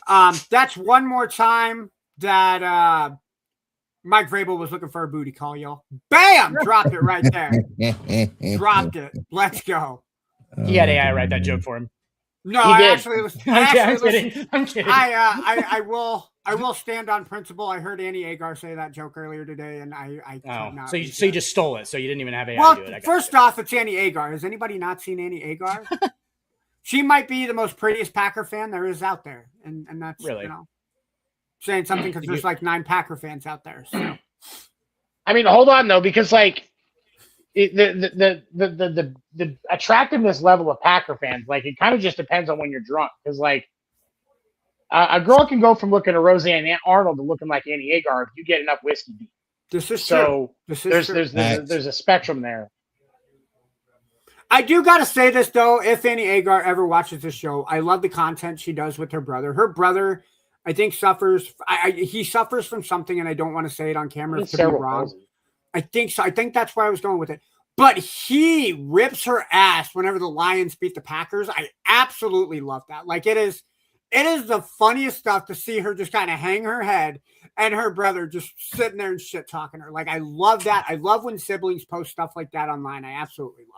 That's one more time that Mike Vrabel was looking for a booty call, y'all. Bam! Dropped it right there. Dropped it. Let's go. he had AI write that joke for him. No, He I did. actually was. I'm kidding. I'm kidding. I will stand on principle. I heard Annie Agar say that joke earlier today, and I could Oh, not so beat you that. just stole it. So you didn't even have AI Well, do it. I got first you. off, it's Annie Agar. Has anybody not seen Annie Agar? She might be the most prettiest Packer fan there is out there, and that's Really? saying something because there's like 9 Packer fans out there. So I mean, hold on though, because like the attractiveness level of Packer fans, like it kind of just depends on when you're drunk. Because like a girl can go from looking at Roseanne Arnold to looking like Annie Agar if you get enough whiskey deep. this is true. So This is true. there's a spectrum there. I do got to say this, though. If Annie Agar ever watches this show, I love the content she does with her brother. Her brother, I think, suffers. He suffers from something, and I don't want to say it on camera. It could be Cerebral wrong. palsy. I think so. I think that's where I was going with it. But he rips her ass whenever the Lions beat the Packers. I absolutely love that. Like it is the funniest stuff to see her just kind of hang her head and her brother just sitting there and shit talking her. Like I love that. I love when siblings post stuff like that online. I absolutely love it.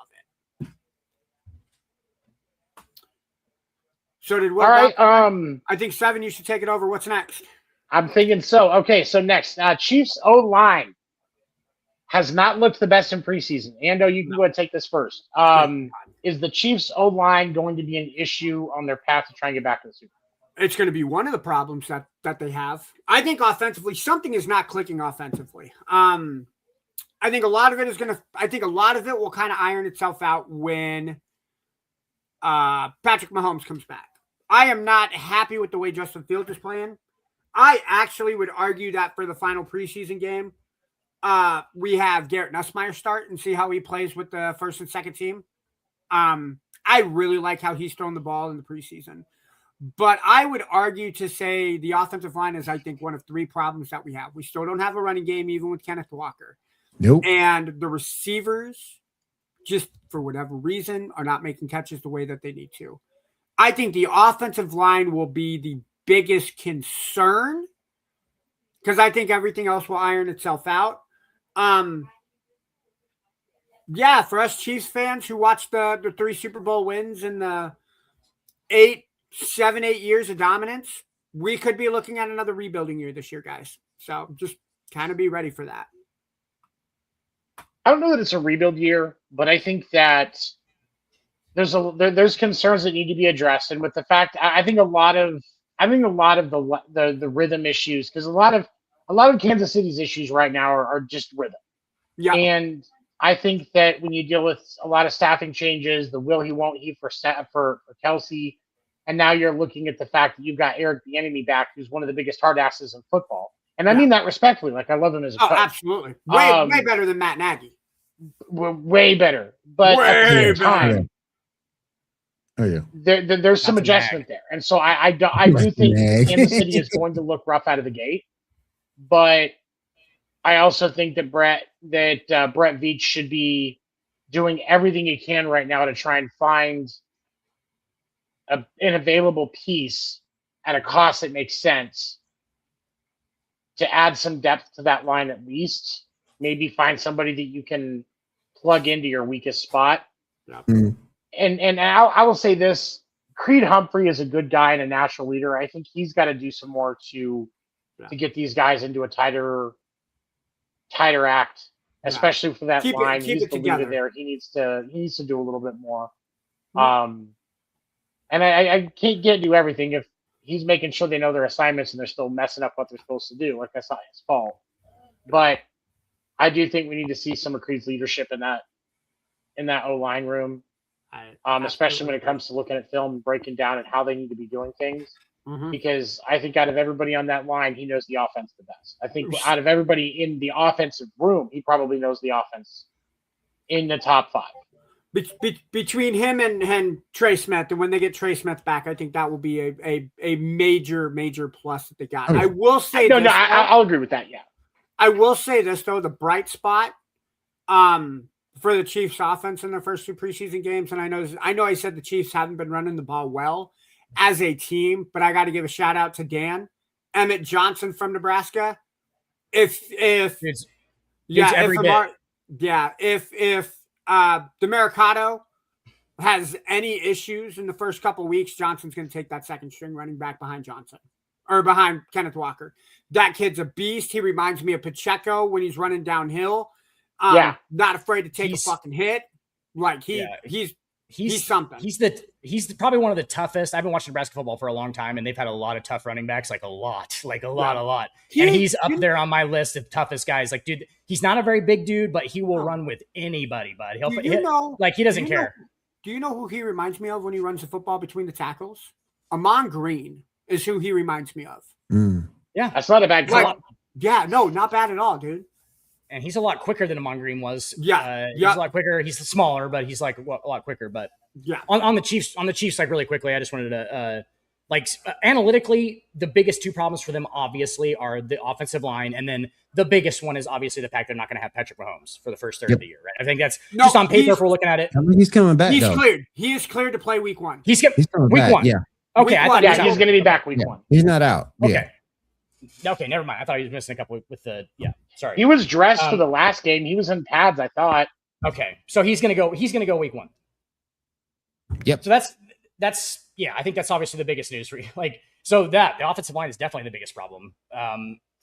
So did Will. All right. I think 7. You should take it over. What's next? I'm thinking so. Okay, so next, Chiefs O line has not looked the best in preseason. Ando, you can go ahead and take this first. Is the Chiefs O line going to be an issue on their path to try and get back to the Super Bowl? It's going to be one of the problems that they have. I think offensively, something is not clicking offensively. I think a lot of it will kind of iron itself out when Patrick Mahomes comes back. I am not happy with the way Justin Fields is playing. I actually would argue that for the final preseason game, we have Garrett Nussmeier start and see how he plays with the first and second team. I really like how he's thrown the ball in the preseason. But I would argue to say the offensive line is, I think, one of 3 problems that we have. We still don't have a running game, even with Kenneth Walker. Nope. And the receivers, just for whatever reason, are not making catches the way that they need to. I think the offensive line will be the biggest concern because I think everything else will iron itself out. Yeah, for us Chiefs fans who watched the 3 Super Bowl wins in the 8 years of dominance, we could be looking at another rebuilding year this year, guys. So just kind of be ready for that. I don't know that it's a rebuild year, but I think that there's concerns that need to be addressed, and with the fact, I think a lot of the rhythm issues, because a lot of Kansas City's issues right now are just rhythm. Yeah. And I think that when you deal with a lot of staffing changes, the will he won't he for Kelsey, and now you're looking at the fact that you've got Eric the Enemy back, who's one of the biggest hard asses in football, and I mean that respectfully. Like I love him as a Oh, coach. absolutely. Way better than Matt Nagy. Way better. But at the same time, there's some adjustment there, and so I do think Kansas City is going to look rough out of the gate, but I also think that Brett Veach should be doing everything he can right now to try and find an available piece at a cost that makes sense to add some depth to that line at least. Maybe find somebody that you can plug into your weakest spot. Yeah. Mm. And I will say this: Creed Humphrey is a good guy and a natural leader. I think he's got to do some more to get these guys into a tighter act, especially for that line. He's the leader there. He needs to do a little bit more. And I can't do everything if he's making sure they know their assignments and they're still messing up what they're supposed to do. Like that's not his fault. But I do think we need to see some of Creed's leadership in that O-line room, especially when it comes to looking at film and breaking down and how they need to be doing things. Because I think out of everybody on that line, he knows the offense the best. I think out of everybody in the offensive room, he probably knows the offense in the top 5. Between him and Trey Smith, and when they get Trey Smith back, I think that will be a major plus that they got. I will say I'll agree with that. Yeah, I will say this though: the bright spot for the Chiefs offense in their first 2 preseason games, and I know I said the Chiefs haven't been running the ball well as a team, but I got to give a shout out to Dan Emmett Johnson from Nebraska. If DeMarcado has any issues in the first couple of weeks, Johnson's going to take that second string running back behind Kenneth Walker. That kid's a beast. He reminds me of Pacheco when he's running downhill. Not afraid to take a fucking hit. Like he's something. He's probably one of the toughest. I've been watching Nebraska football for a long time, and they've had a lot of tough running backs, like a lot. And he's up there on my list of toughest guys. Like, dude, he's not a very big dude, but he will run with anybody, bud. He doesn't care. Do you know who he reminds me of when he runs the football between the tackles? Amon Green is who he reminds me of. Yeah, that's not a bad call. Not bad at all, dude. And he's a lot quicker than Amon Green was. He's a lot quicker. He's smaller, but he's like a lot quicker. But on the Chiefs, like really quickly, I just wanted to analytically, the biggest 2 problems for them obviously are the offensive line, and then the biggest one is obviously the fact they're not going to have Patrick Mahomes for the first third of the year. Right? I think that's just on paper if we're looking at it. I mean, he's coming back. He's cleared. He is cleared to play week 1. He's coming week back. 1. Yeah. Okay. He's going to be back week 1. He's not out. Okay. Okay, never mind. I thought he was missing a couple with the sorry. He was dressed for the last game. He was in pads, I thought. Okay. So he's gonna go week 1. Yep. So that's I think that's obviously the biggest news for you. Like, so the offensive line is definitely the biggest problem.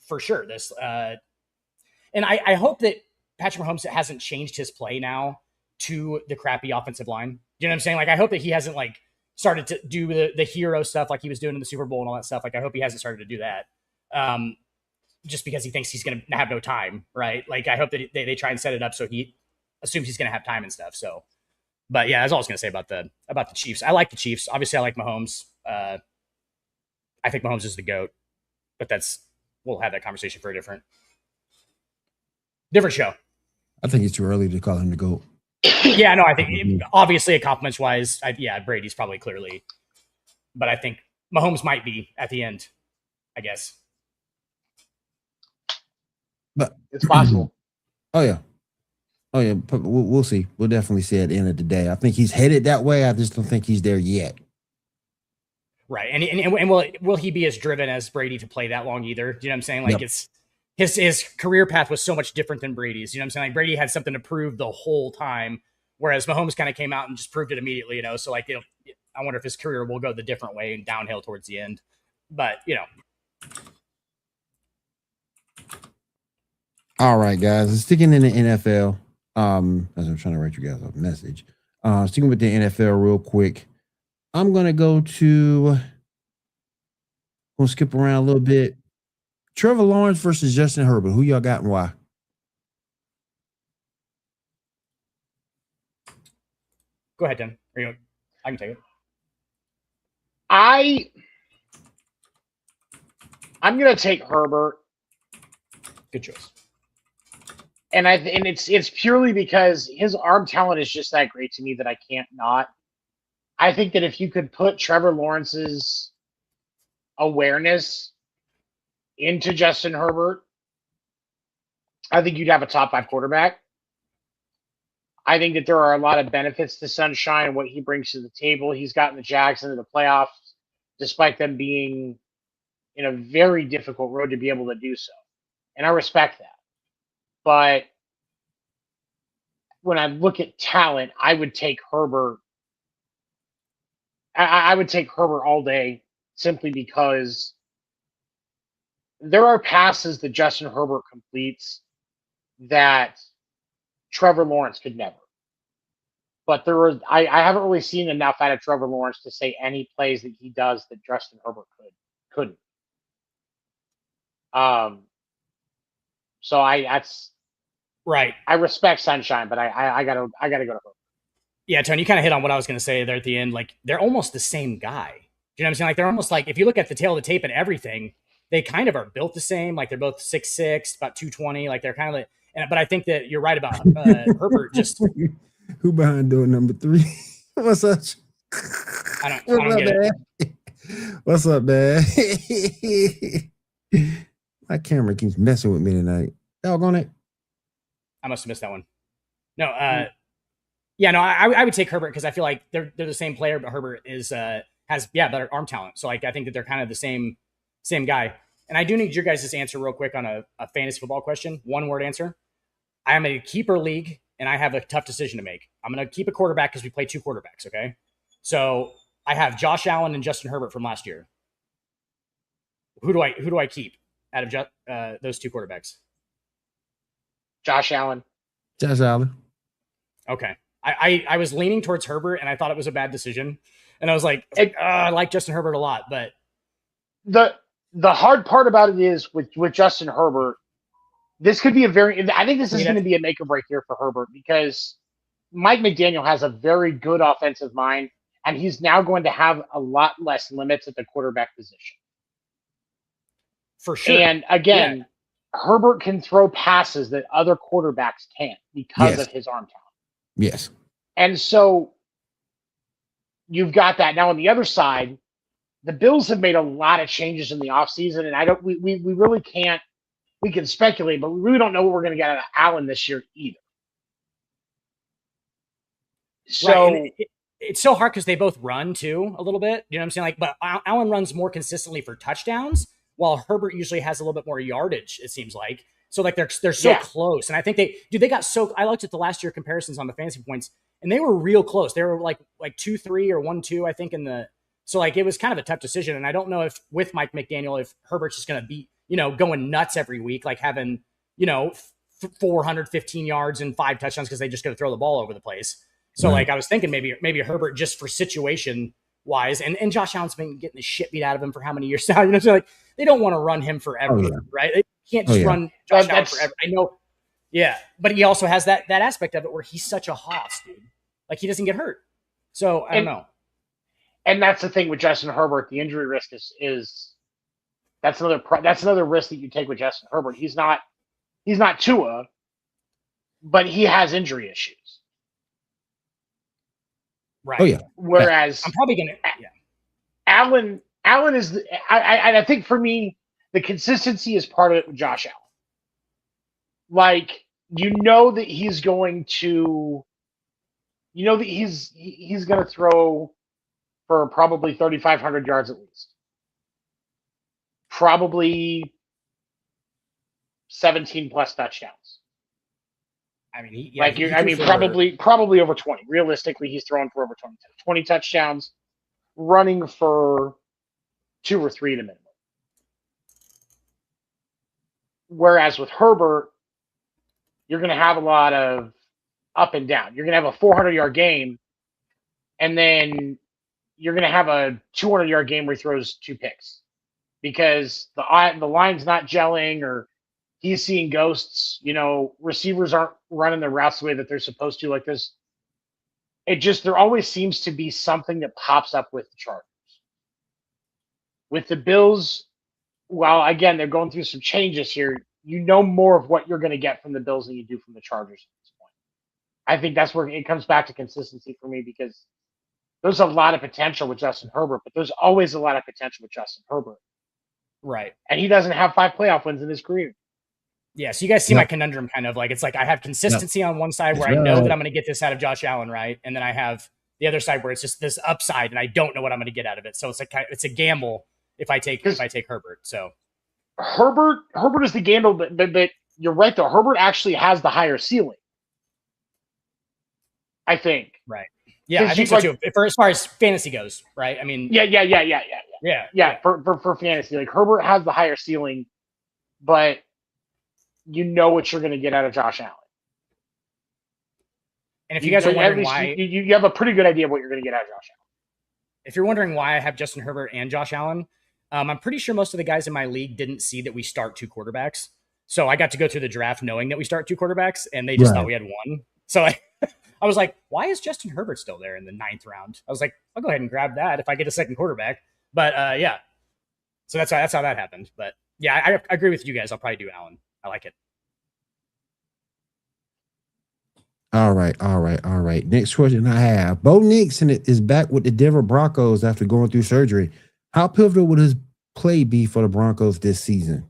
For sure. This and I hope that Patrick Mahomes hasn't changed his play now to the crappy offensive line. You know what I'm saying? Like, I hope that he hasn't like started to do the hero stuff like he was doing in the Super Bowl and all that stuff. Like, I hope he hasn't started to do that. Just because he thinks he's going to have no time, right? Like, I hope that they try and set it up so he assumes he's going to have time and stuff. So, but yeah, that's all I was going to say about the Chiefs. I like the Chiefs. Obviously, I like Mahomes. I think Mahomes is the GOAT, but we'll have that conversation for a different show. I think it's too early to call him the GOAT. Yeah, no, I think obviously compliments wise, Brady's probably clearly, but I think Mahomes might be at the end, I guess. But it's possible. Oh yeah. We'll see. We'll definitely see at the end of the day. I think he's headed that way. I just don't think he's there yet. Right, and will he be as driven as Brady to play that long either? Do you know what I'm saying? Like, it's his career path was so much different than Brady's. You know what I'm saying? Like, Brady had something to prove the whole time, whereas Mahomes kind of came out and just proved it immediately. You know, so like, I wonder if his career will go the different way and downhill towards the end. But All right, guys. Sticking in the NFL. As I'm trying to write you guys a message. Sticking with the NFL real quick. I'm gonna skip around a little bit. Trevor Lawrence versus Justin Herbert. Who y'all got and why? Go ahead, Tim. I can take it. I'm going to take Herbert, Good choice. and it's purely because his arm talent is just that great to me that I can't not. I think that if you could put Trevor Lawrence's awareness into Justin Herbert, I think you'd have a top 5 quarterback. I think that there are a lot of benefits to Sunshine and what he brings to the table. He's gotten the Jags into the playoffs, despite them being in a very difficult road to be able to do so. And I respect that. But when I look at talent, I would take Herbert. I would take Herbert all day simply because there are passes that Justin Herbert completes that Trevor Lawrence could never. But I haven't really seen enough out of Trevor Lawrence to say any plays that he does that Justin Herbert couldn't. So that's right. I respect Sunshine, but I gotta go to Herbert. Yeah, Tony, you kind of hit on what I was going to say there at the end. Like, they're almost the same guy. You know what I'm saying? Like, they're almost like, if you look at the tail of the tape and everything, they kind of are built the same. Like, they're both 6'6", about 220. Like, they're kind of like, but I think that you're right about Herbert. Just who behind door number 3? What's up? I don't get it. What's up, man? My camera keeps messing with me tonight. Doggone it. I must have missed that one. No, yeah, no, I would take Herbert because I feel like they're the same player, but Herbert has better arm talent. So like I think that they're kind of the same guy. And I do need your guys' answer real quick on a fantasy football question. 1-word answer. I am a keeper league and I have a tough decision to make. I'm going to keep a quarterback because we play 2 quarterbacks. Okay, so I have Josh Allen and Justin Herbert from last year. Who do I keep out of those 2 quarterbacks? Josh Allen. Josh Allen. Okay. I was leaning towards Herbert, and I thought it was a bad decision. And I was like, I like Justin Herbert a lot, but the hard part about it is with Justin Herbert, this could be I think this is going to be a make or break here for Herbert because Mike McDaniel has a very good offensive mind, and he's now going to have a lot less limits at the quarterback position. For sure. And again, Herbert can throw passes that other quarterbacks can't because of his arm talent. Yes. And so you've got that. Now on the other side, the Bills have made a lot of changes in the offseason, and we really can't. We can speculate, but we really don't know what we're going to get out of Allen this year either. So right. It's so hard because they both run too a little bit. You know what I'm saying? Like, but Allen runs more consistently for touchdowns, while Herbert usually has a little bit more yardage. It seems like. So like they're so close, and I think they got so. I looked at the last year comparisons on the fantasy points, and they were real close. They were like 2-3 or 1-2, I think. So like it was kind of a tough decision, and I don't know if with Mike McDaniel if Herbert's just going to be going nuts every week, like having 415 yards and 5 touchdowns because they just going to throw the ball over the place. So like I was thinking maybe Herbert just for situation wise, and Josh Allen's been getting the shit beat out of him for how many years now? So like they don't want to run him forever, right? They can't just run Josh Allen forever. I know, but he also has that aspect of it where he's such a hoss, dude. Like he doesn't get hurt. So I don't know. And that's the thing with Justin Herbert. The injury risk is that's another risk that you take with Justin Herbert. He's not Tua, but he has injury issues. Right. Oh yeah. Whereas I'm probably gonna. Allen is. I think for me, the consistency is part of it with Josh Allen. Like that he's going to. That he's going to throw for probably 3,500 yards at least. Probably 17 plus touchdowns. I mean, probably over 20. Realistically, he's throwing for over 20 touchdowns, running for 2 or 3 at a minimum. Whereas with Herbert, you're going to have a lot of up and down. You're going to have a 400-yard game, and then you're going to have a 200-yard game where he throws 2 picks because the line's not gelling or he's seeing ghosts. Receivers aren't running their routes the way that they're supposed to. Like there always seems to be something that pops up with the Chargers. With the Bills, well, again, they're going through some changes here. You know more of what you're going to get from the Bills than you do from the Chargers at this point. I think that's where it comes back to consistency for me, because there's a lot of potential with Justin Herbert, but there's always a lot of potential with Justin Herbert. Right. And he doesn't have 5 playoff wins in his career. Yeah, so you guys see my conundrum kind of like, it's like I have consistency on one side where I know that I'm going to get this out of Josh Allen, right? And then I have the other side where it's just this upside and I don't know what I'm going to get out of it. So it's a gamble if I take Herbert. So Herbert is the gamble, but you're right though. Herbert actually has the higher ceiling, I think. Right. Yeah, I think so too. As far as fantasy goes, right? I mean, yeah. For fantasy, like Herbert has the higher ceiling, but you know what you're going to get out of Josh Allen. And if you guys are wondering why, you have a pretty good idea of what you're going to get out of Josh Allen. If you're wondering why I have Justin Herbert and Josh Allen, I'm pretty sure most of the guys in my league didn't see that we start 2 quarterbacks. So I got to go through the draft knowing that we start 2 quarterbacks, and they just thought we had one. So I was like, why is Justin Herbert still there in the 9th round? I was like, I'll go ahead and grab that if I get a second quarterback. But yeah, so that's how that happened. But yeah, I agree with you guys. I'll probably do Allen. I like it. All right. Next question I have. Bo Nixon is back with the Denver Broncos after going through surgery. How pivotal would his play be for the Broncos this season?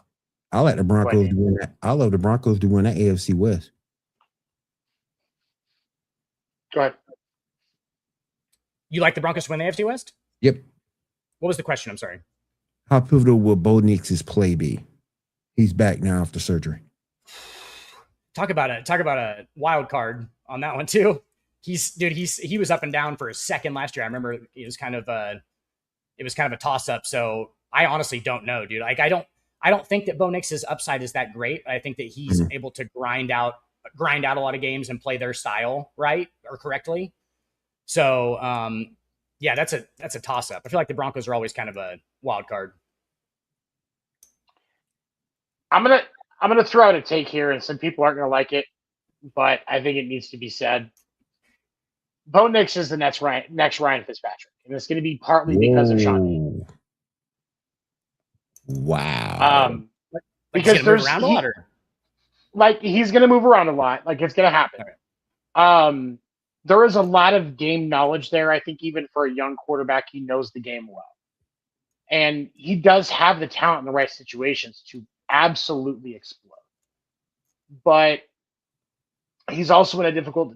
I like the Broncos to win that. I love the Broncos to win that AFC West. Go ahead. You like the Broncos to win the AFC West? Yep. What was the question? I'm sorry. How pivotal will Bo Nix's play be? He's back now after surgery. Talk about a wild card on that one too. He was up and down for a second last year. I remember it was kind of a toss up. So I honestly don't know, dude. Like I don't think that Bo Nix's upside is that great. I think that he's able to grind out a lot of games and play their style right or correctly. So yeah, that's a toss up. I feel like the Broncos are always kind of a wild card. I'm gonna throw out a take here, and some people aren't gonna like it, but I think it needs to be said. Bo Nix is the next Ryan Fitzpatrick, and it's going to be partly because of Sean Payton. Wow. Because there's around a lot, like he's going to move around a lot. Like it's going to happen. Okay. There is a lot of game knowledge there. I think even for a young quarterback, he knows the game well, and he does have the talent in the right situations to absolutely explode. But he's also in a difficult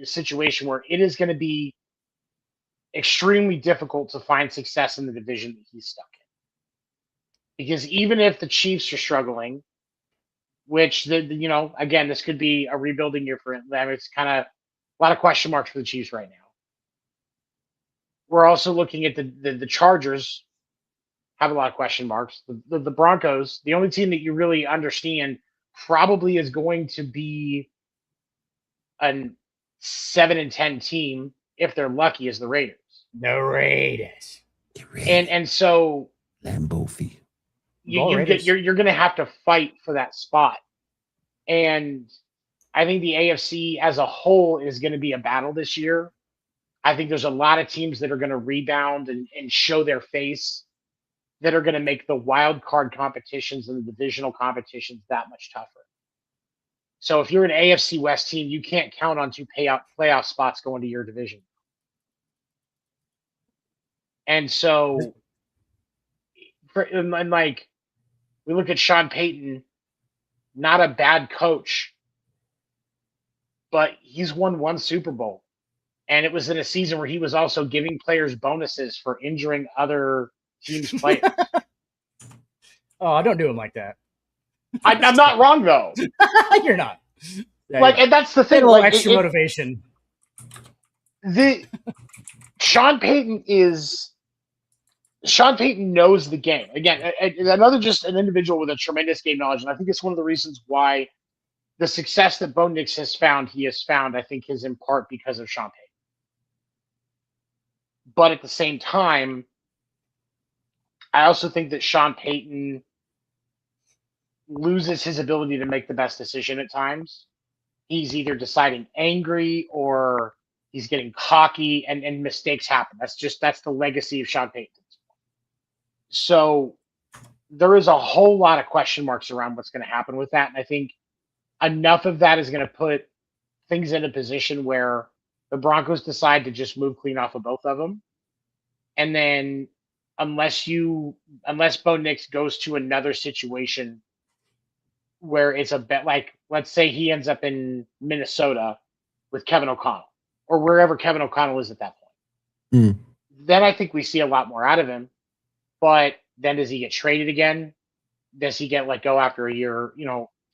situation where it is going to be extremely difficult to find success in the division that he's stuck in. Because even if the Chiefs are struggling, which again, this could be a rebuilding year for them. It's kind of a lot of question marks for the Chiefs right now. We're also looking at the Chargers have a lot of question marks. The Broncos, the only team that you really understand probably is going to be a 7-10 team if they're lucky is the Raiders. The Raiders. And so Lambeau Field. You're going to have to fight for that spot. And I think the AFC as a whole is going to be a battle this year. I think there's a lot of teams that are going to rebound and show their face that are going to make the wild card competitions and the divisional competitions that much tougher. So if you're an AFC West team, you can't count on 2 playoff spots going to your division. And so, we look at Sean Payton, not a bad coach, but he's won 1 Super Bowl. And it was in a season where he was also giving players bonuses for injuring other teams' players. Oh, don't do him like that. I'm not wrong, though. You're not. Yeah, and that's the thing. A little extra motivation. Sean Payton knows the game. Again, another just an individual with a tremendous game knowledge, and I think it's one of the reasons why the success that Bo Nix has found, I think, is in part because of Sean Payton. But at the same time, I also think that Sean Payton loses his ability to make the best decision at times. He's either deciding angry or He's getting cocky, and mistakes happen. That's the legacy of Sean Payton. So there is a whole lot of question marks around what's going to happen with that. And I think enough of that is going to put things in a position where the Broncos decide to just move clean off of both of them. And then unless Bo Nix goes to another situation where it's a bet, like let's say he ends up in Minnesota with Kevin O'Connell or wherever Kevin O'Connell is at that point, then I think we see a lot more out of him. But then does he get traded again? Does he get let go after a year,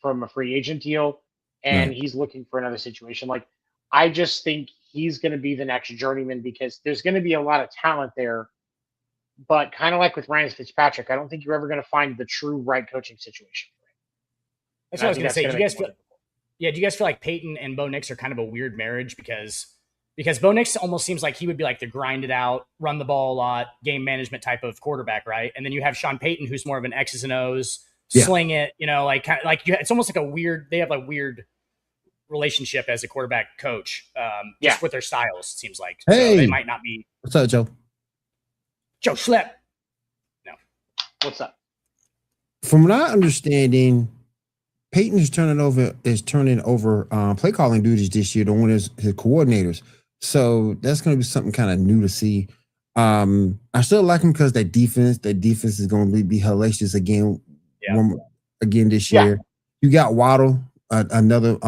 from a free agent deal? And he's looking for another situation. Like, I just think he's going to be the next journeyman because there's going to be a lot of talent there. But kind of like with Ryan Fitzpatrick, I don't think you're ever going to find the true right coaching situation. That's what I was going to say. Do you guys feel like Peyton and Bo Nix are kind of a weird marriage because Bo Nix almost seems like he would be like the grinded out, run the ball a lot, game management type of quarterback, right? And then you have Sean Payton, who's more of an X's and O's, sling it, it's almost like they have a weird relationship as a quarterback coach, just with their styles, it seems like. Hey, so they might not be. What's up, Joe? Joe Schlepp. No. What's up? From my understanding, Peyton is turning over play calling duties this year to one of his coordinators. So that's going to be something kind of new to see. I still like him because that defense is going to be hellacious again this year. Yeah. You got Waddle, another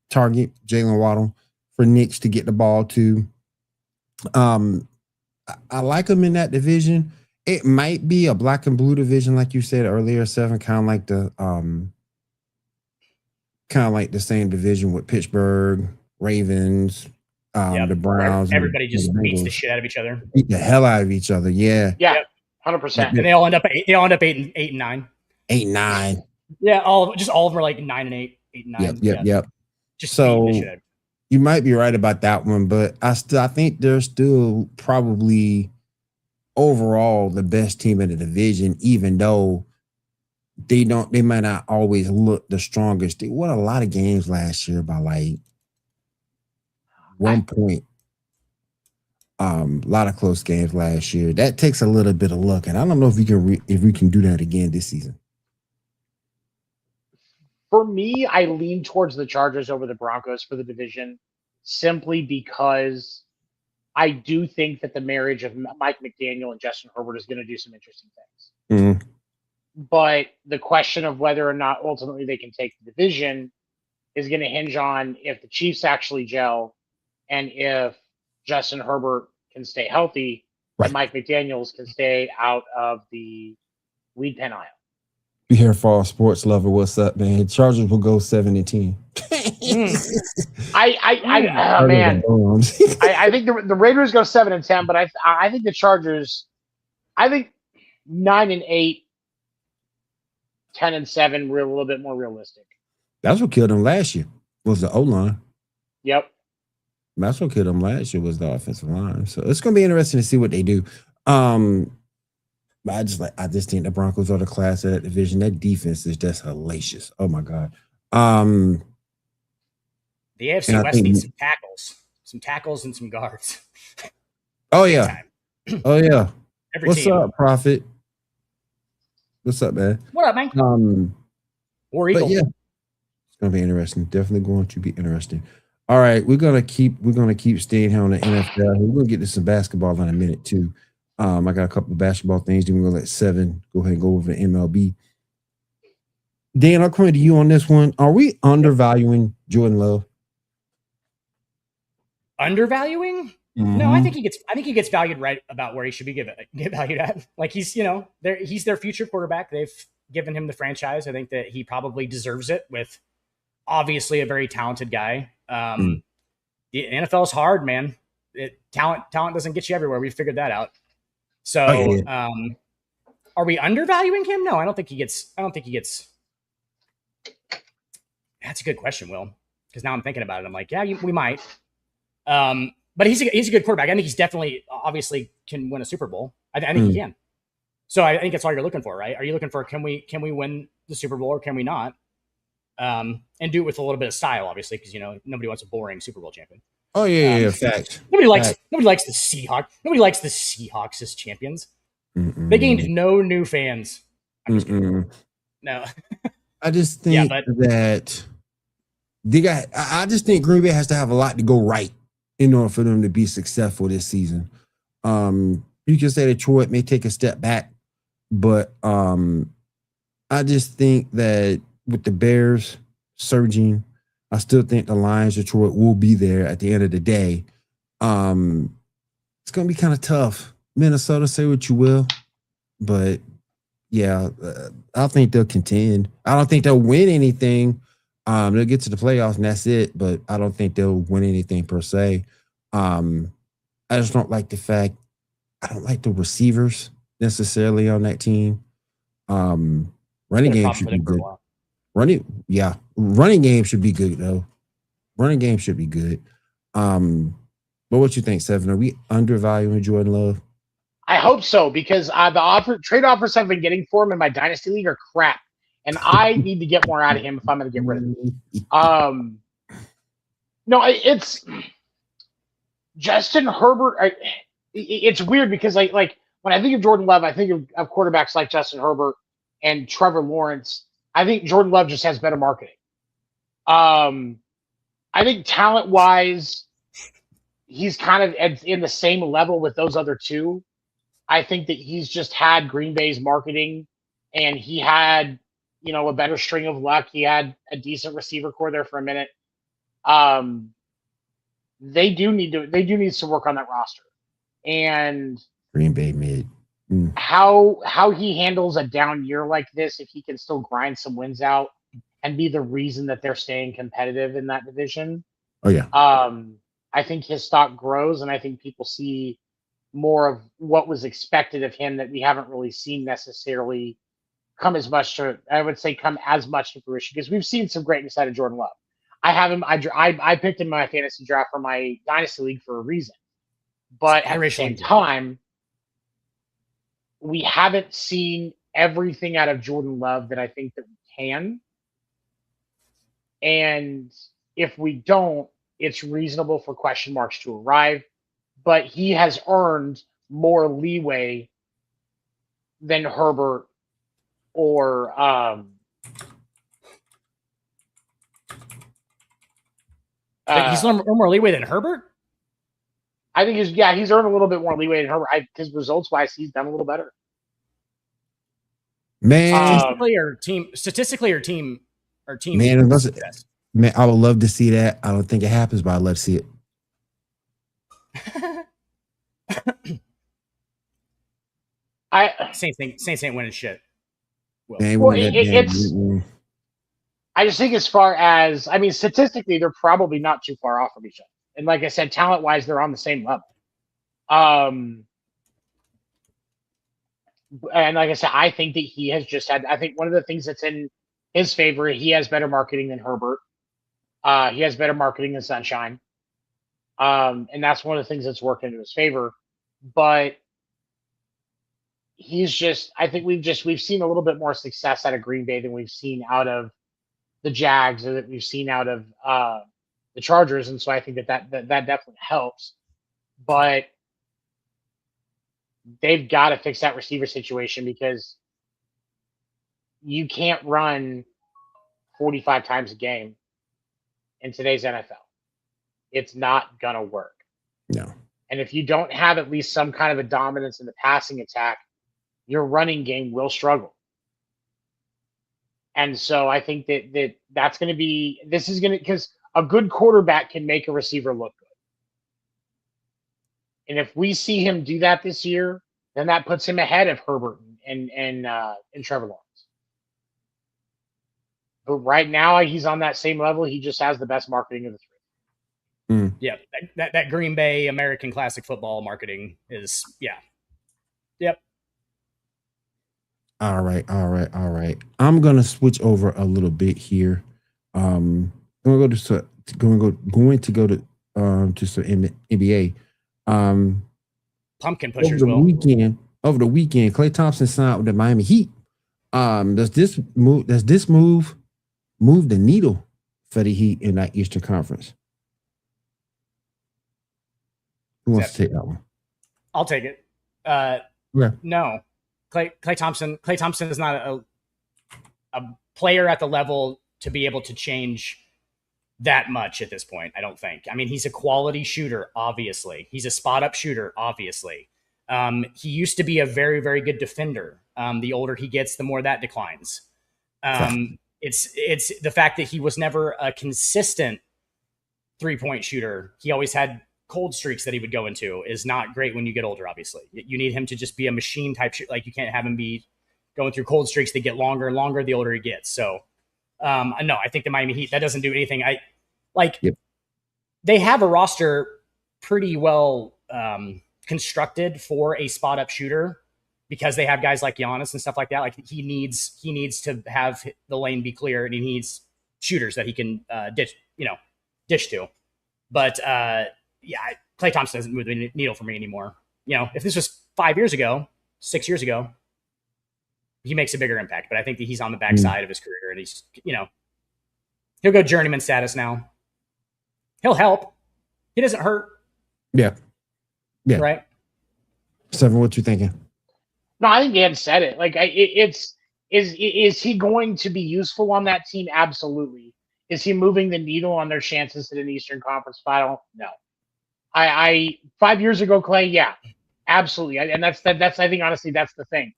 target, Jalen Waddle for Knicks to get the ball to. I like him in that division. It might be a black and blue division, like you said earlier, Seven, kind of like the same division with Pittsburgh, Ravens, the Browns. Everybody just beats the shit out of each other. Beat the hell out of each other. Yeah. Yeah. 100%. And they all end up 8 and 9. 8-9. Yeah, all of them are like 9 and 8, 8 and 9. Yep. Just so you might be right about that one, but I think they're still probably overall the best team in the division, even though they might not always look the strongest. They won a lot of games last year by like 1 point. A lot of close games last year. That takes a little bit of luck, and I don't know if we can do that again this season. For me, I lean towards the Chargers over the Broncos for the division, simply because I do think that the marriage of Mike McDaniel and Justin Herbert is going to do some interesting things. Mm-hmm. But the question of whether or not ultimately they can take the division is going to hinge on if the Chiefs actually gel and if Justin Herbert can stay healthy and Mike McDaniels can stay out of the weed pen aisle. You hear Fall Sports Lover, what's up, man? Chargers will go 7-10. I think the Raiders go 7-10, but I think the Chargers, 9-8, 10-7, we're a little bit more realistic. That's what killed them last year. Was the O-line. Yep. That's what killed them last year was the offensive line. So it's going to be interesting to see what they do. But I just think the Broncos are the class of that division. That defense is just hellacious. Oh my God. The AFC West needs some tackles and some guards. Oh yeah. Oh yeah. What's team. Up, Prophet? What's up, man? What up, man? War Eagle. But yeah, it's gonna be interesting. Definitely going to be interesting. All right, we're gonna keep staying here on the NFL. We're gonna get to some basketball in a minute too. I got a couple of basketball things. Then we're gonna let Seven go ahead and go over the MLB. Dan, I'll come to you on this one. Are we undervaluing Jordan Love? Undervaluing? Mm-hmm. No, I think he gets valued right about where he should be get valued at. Like he's their future quarterback. They've given him the franchise. I think that he probably deserves it with obviously a very talented guy. The NFL is hard, man. Talent doesn't get you everywhere. We figured that out. So, are we undervaluing him? No, I don't think he gets. That's a good question, Will. Because now I'm thinking about it. I'm like, yeah, we might. But he's a good quarterback. I think he's definitely, obviously, can win a Super Bowl. I think he can. So I think that's all you're looking for, right? Are you looking for can we win the Super Bowl or can we not? And do it with a little bit of style, obviously, because nobody wants a boring Super Bowl champion. Oh yeah, fact. Nobody likes the Seahawks. Nobody likes the Seahawks as champions. They gained no new fans. I'm just kidding. No. I just think that I just think Green Bay has to have a lot to go right in order for them to be successful this season. You can say Detroit may take a step back, but I just think that with the Bears surging, I still think the Lions, Detroit will be there at the end of the day. It's going to be kind of tough. Minnesota, say what you will, but yeah, I think they'll contend. I don't think they'll win anything. They'll get to the playoffs and that's it, but I don't think they'll win anything per se. I just don't like the fact I don't like the receivers necessarily on that team. Running game should be good. Running game should be good though. Running game should be good. But what you think, Seven? Are we undervaluing Jordan Love? I hope so because the trade offers I've been getting for him in my dynasty league are crap, and I need to get more out of him if I'm going to get rid of him. No, it's Justin Herbert. It's weird because like when I think of Jordan Love, I think of quarterbacks like Justin Herbert and Trevor Lawrence. I think Jordan Love just has better marketing. I think talent-wise, he's kind of in the same level with those other two. I think that he's just had Green Bay's marketing, and he had, a better string of luck. He had a decent receiver core there for a minute. They do need to work on that roster, and Green Bay mid. How he handles a down year like this, if he can still grind some wins out and be the reason that they're staying competitive in that division. Oh yeah. I think his stock grows, and I think people see more of what was expected of him that we haven't really seen necessarily come as much to fruition, because we've seen some greatness out of Jordan Love. I have him. I picked him in my fantasy draft for my dynasty league for a reason, but at the same time, we haven't seen everything out of Jordan Love that I think that we can. And if we don't, it's reasonable for question marks to arrive. But he has earned more leeway than Herbert or he's earned more leeway than Herbert? I think he's earned a little bit more leeway than Herbert. Because results-wise, he's done a little better. Man, statistically or team. Man, I would love to see that. I don't think it happens, but I'd love to see it. Saints ain't winning shit. I just think as far as, statistically, they're probably not too far off from each other. And like I said, talent-wise, they're on the same level. And like I said, I think that he has just had, I think one of the things that's in his favor, he has better marketing than Herbert. He has better marketing than Sunshine. And that's one of the things that's worked into his favor. But he's just, I think we've seen a little bit more success out of Green Bay than we've seen out of the Jags, or that we've seen out of the Chargers. And so I think that definitely helps. But they've got to fix that receiver situation, because you can't run 45 times a game in today's NFL. It's not going to work. No. And if you don't have at least some kind of a dominance in the passing attack, your running game will struggle. And so I think that's going to be, because a good quarterback can make a receiver look good. And if we see him do that this year, then that puts him ahead of Herbert and Trevor Lawrence. But right now, he's on that same level. He just has the best marketing of the three. Yeah, that Green Bay American Classic Football marketing is, yeah. Yep. All right. I'm gonna switch over a little bit here. I'm going to go to some NBA. Pumpkin pushers. Over the weekend, Klay Thompson signed with the Miami Heat. Does this move the needle for the Heat in that Eastern Conference? Who wants to take that one? I'll take it. Okay. No, Clay Thompson. Clay Thompson is not a player at the level to be able to change that much at this point. I don't think. I mean, he's a quality shooter. Obviously, he's a spot up shooter. Obviously, he used to be a very, very good defender. The older he gets, the more that declines. It's the fact that he was never a consistent 3-point shooter. He always had cold streaks that he would go into. Is not great when you get older. Obviously, you need him to just be a machine type shooter. Like, you can't have him be going through cold streaks that get longer and longer the older he gets. So, no, I think the Miami Heat, that doesn't do anything. They have a roster pretty well constructed for a spot up shooter, because they have guys like Giannis and stuff like that. Like, he needs to have the lane be clear, and he needs shooters that he can dish to. But Klay Thompson doesn't move the needle for me anymore. If this was 5 years ago, 6 years ago, he makes a bigger impact. But I think that he's on the backside of his career, and he's he'll go journeyman status now. He'll help. He doesn't hurt. Yeah. Right. Seven, what you thinking? No, I think Dan said it. Like, is he going to be useful on that team? Absolutely. Is he moving the needle on their chances at an Eastern Conference final? No. I 5 years ago, Clay, yeah, absolutely. And that's I think, honestly, that's the thing.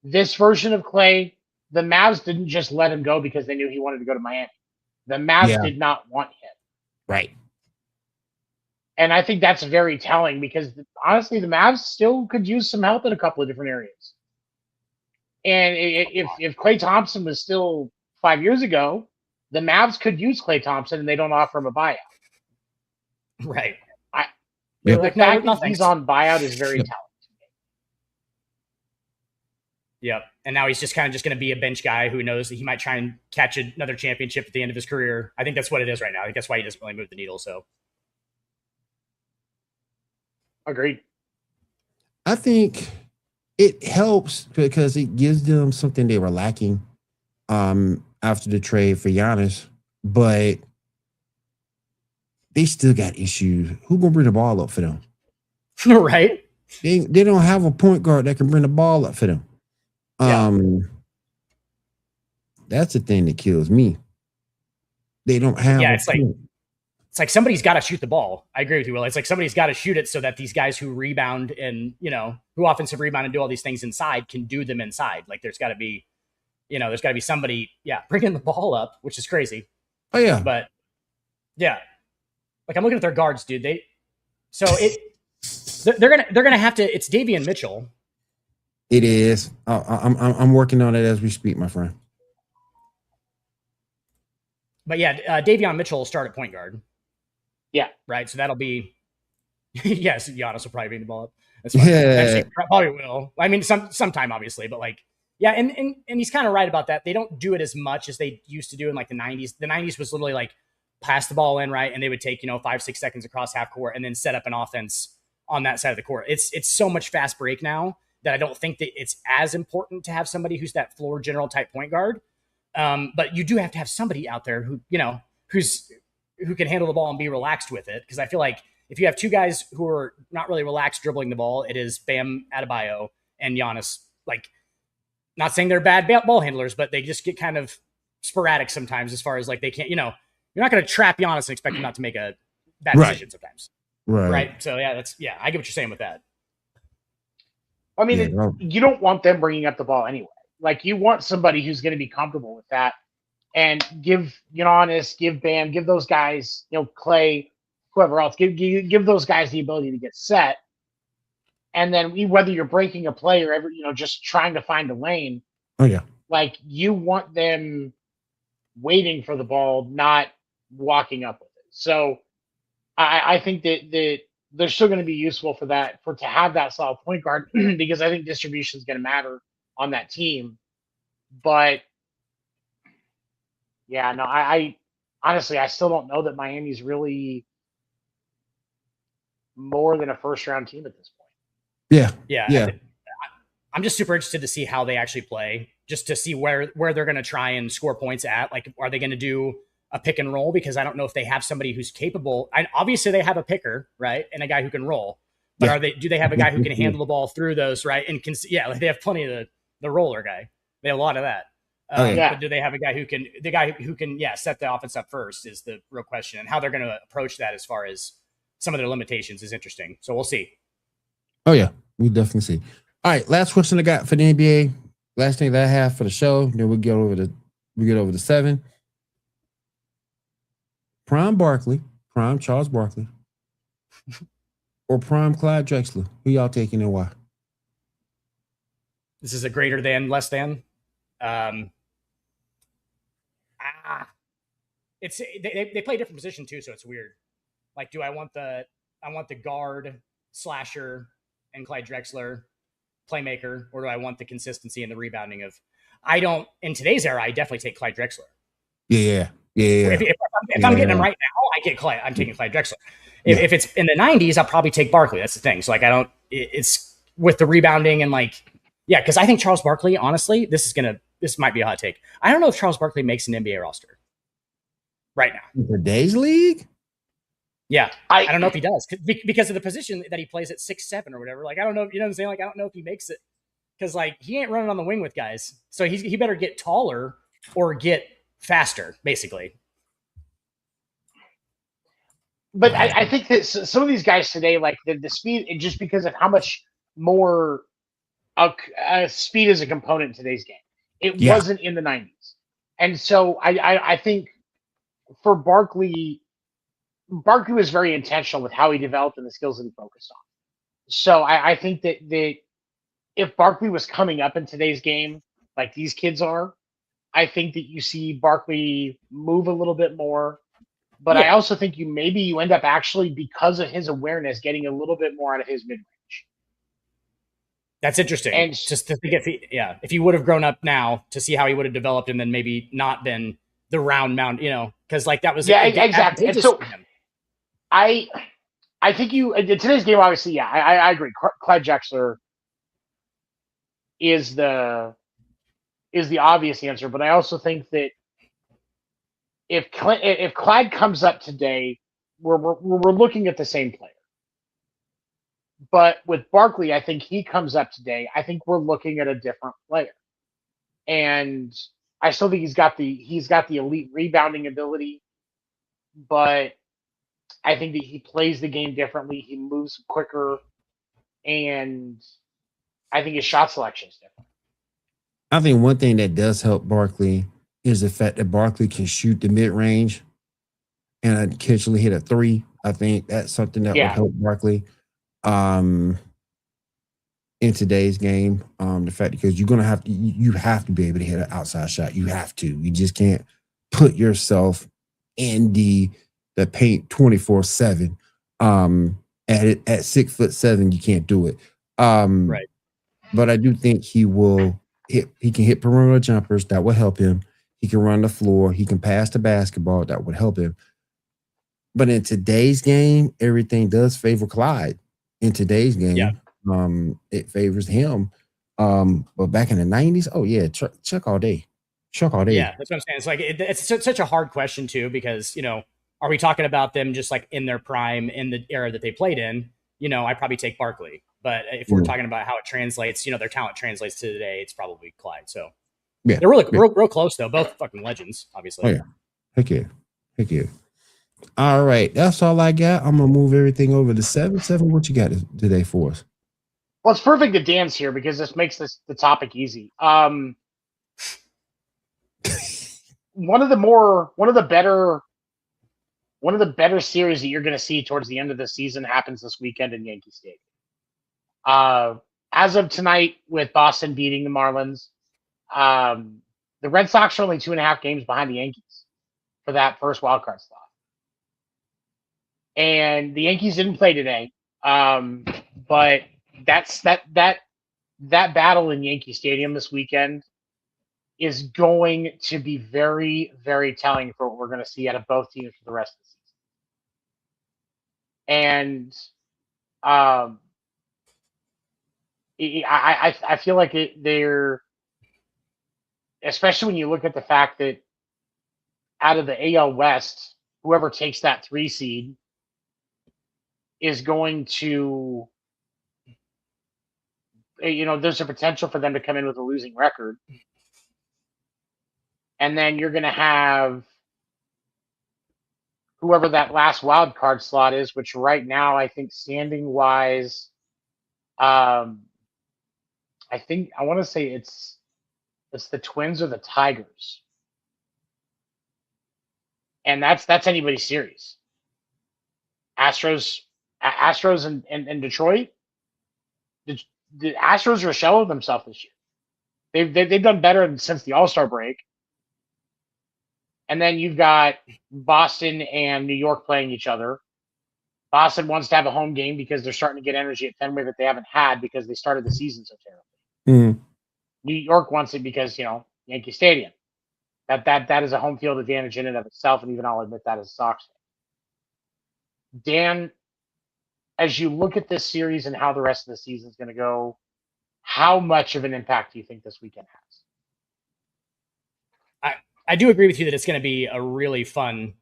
This version of Clay, the Mavs didn't just let him go because they knew he wanted to go to Miami. The Mavs did not want him. Right. And I think that's very telling, because honestly, the Mavs still could use some help in a couple of different areas. And if Klay Thompson was still 5 years ago, the Mavs could use Klay Thompson, and they don't offer him a buyout. Right. The fact that he's on buyout is very telling to me. Yep. And now he's just going to be a bench guy who knows that he might try and catch another championship at the end of his career. I think that's what it is right now. I think that's why he doesn't really move the needle. So. Agreed. I think it helps because it gives them something they were lacking after the trade for Giannis, but they still got issues. Who gonna bring the ball up for them? Right. They don't have a point guard that can bring the ball up for them. That's the thing that kills me. They don't have. Yeah, it's like somebody's got to shoot the ball. I agree with you, Will. It's like somebody's got to shoot it so that these guys who rebound and, who offensive rebound and do all these things inside can do them inside. Like, there's got to be, somebody, bringing the ball up, which is crazy. Oh, yeah. But, yeah. Like, I'm looking at their guards, dude. They're gonna have to. It's Davion Mitchell. It is. I'm working on it as we speak, my friend. But yeah, Davion Mitchell will start at point guard. Yeah. Right. So that'll be. Yes, Giannis will probably bring the ball up. That's fine. Yeah. Actually, probably will. I mean, sometime obviously, but and he's kind of right about that. They don't do it as much as they used to do in like the 90s. The 90s was literally like pass the ball in, right, and they would take 5-6 seconds across half court and then set up an offense on that side of the court. It's so much fast break now that I don't think that it's as important to have somebody who's that floor general type point guard. But you do have to have somebody out there who can handle the ball and be relaxed with it. Because I feel like if you have two guys who are not really relaxed dribbling the ball, it is Bam Adebayo and Giannis. Like, not saying they're bad ball handlers, but they just get kind of sporadic sometimes as far as like they can't, you're not going to trap Giannis and expect him not to make a bad decision sometimes. Right. So I get what you're saying with that. I mean, you don't want them bringing up the ball anyway. Like, you want somebody who's going to be comfortable with that, and give Giannis, give Bam, give those guys, Clay, whoever else, give those guys the ability to get set. And then whether you're breaking a play or just trying to find a lane. Oh yeah. Like, you want them waiting for the ball, not walking up with it. So I think that they're still going to be useful for that, to have that solid point guard, because I think distribution is going to matter on that team. But yeah, no, I honestly, I still don't know that Miami's really more than a first round team at this point. Yeah. I'm just super interested to see how they actually play, just to see where they're going to try and score points at. Like, are they going to do a pick and roll? Because I don't know if they have somebody who's capable. Obviously they have a picker, right, and a guy who can roll. But Yeah. do they have a guy who can handle the ball through those, right? And like they have plenty of the roller guy. They have a lot of that. Yeah. But do they have a guy who can set the offense up first is the real question, and how they're going to approach that as far as some of their limitations is interesting. So we'll see. Oh yeah, we definitely see. All right, last question I got for the NBA. Last thing that I have for the show. Then we get over to 7. Prime Barkley, Prime Charles Barkley, or Prime Clyde Drexler. Who y'all taking and why? This is a greater than, less than. It's they play a different position too, so it's weird. Like, do I want the guard slasher and Clyde Drexler playmaker, or do I want the consistency and the rebounding of? I don't. In today's era, I definitely take Clyde Drexler. Yeah. If I'm getting him right now, I get Clyde. I'm taking Clyde Drexler. If it's in the 90s, I'll probably take Barkley. That's the thing. So like, I don't. It's with the rebounding and like, yeah, because I think Charles Barkley. Honestly, this might be a hot take. I don't know if Charles Barkley makes an NBA roster right now. In today's league? Yeah, I don't know if he does because of the position that he plays at 6'7" or whatever. Like, I don't know. You know what I'm saying? Like, I don't know if he makes it because like he ain't running on the wing with guys. So he better get taller or get faster, basically. But I think that some of these guys today, like the speed, just because of how much more speed is a component in today's game. It wasn't in the 90s. And so I think for Barkley was very intentional with how he developed and the skills that he focused on. So I think that if Barkley was coming up in today's game, like these kids are, I think that you see Barkley move a little bit more. But I also think you end up actually, because of his awareness, getting a little bit more out of his mid-range. That's interesting. And just to think if he would have grown up now, to see how he would have developed and then maybe not been the round mound, because like that was exactly. And so I think in today's game, obviously, I agree. Clyde Drexler is the obvious answer, but I also think that if Clyde comes up today, we're looking at the same player. But with Barkley, I think he comes up today. I think we're looking at a different player, and I still think he's got the elite rebounding ability, but I think that he plays the game differently. He moves quicker, and I think his shot selection is different. I think one thing that does help Barkley is the fact that Barkley can shoot the mid range and occasionally hit a 3. I think that's something that would help Barkley in today's game. The fact because you're gonna have to be able to hit an outside shot. You have to. You just can't put yourself in the paint 24/7. At 6'7", you can't do it. Right. But I do think he can hit perimeter jumpers that will help him. He can run the floor. He can pass the basketball. That would help him. But in today's game, everything does favor Clyde. In today's game, it favors him. But back in the 90s, Chuck all day. Chuck all day. Yeah, that's what I'm saying. It's like it's such a hard question too, because are we talking about them just like in their prime in the era that they played in? I probably take Barkley. But if we're talking about how it translates, their talent translates to today, it's probably Clyde. So they're really real close though. Both fucking legends, obviously. Oh yeah, heck yeah. All right, that's all I got. I'm gonna move everything over to 7. 7, what you got today for us? Well, it's perfect that Dan's here because this makes the topic easy. One of the better series that you're going to see towards the end of the season happens this weekend in Yankee Stadium. As of tonight, with Boston beating the Marlins, the Red Sox are only 2.5 games behind the Yankees for that first wild card slot. And the Yankees didn't play today, but that battle in Yankee Stadium this weekend is going to be very, very telling for what we're going to see out of both teams for the rest of the season. And I feel like they're, especially when you look at the fact that out of the AL West, whoever takes that 3 seed is going to there's a potential for them to come in with a losing record. And then you're going to have whoever that last wild card slot is, which right now I think standing wise, I want to say it's the Twins or the Tigers, and that's anybody's series. Astros and Detroit. The Astros are a shell of themselves this year. They've done better since the All-Star break. And then you've got Boston and New York playing each other. Boston wants to have a home game because they're starting to get energy at Fenway that they haven't had because they started the season so terribly. Mm. New York wants it because, Yankee Stadium. That is a home field advantage in and of itself, and even I'll admit that as a Sox fan. Dan, as you look at this series and how the rest of the season is going to go, how much of an impact do you think this weekend has? I do agree with you that it's going to be a really fun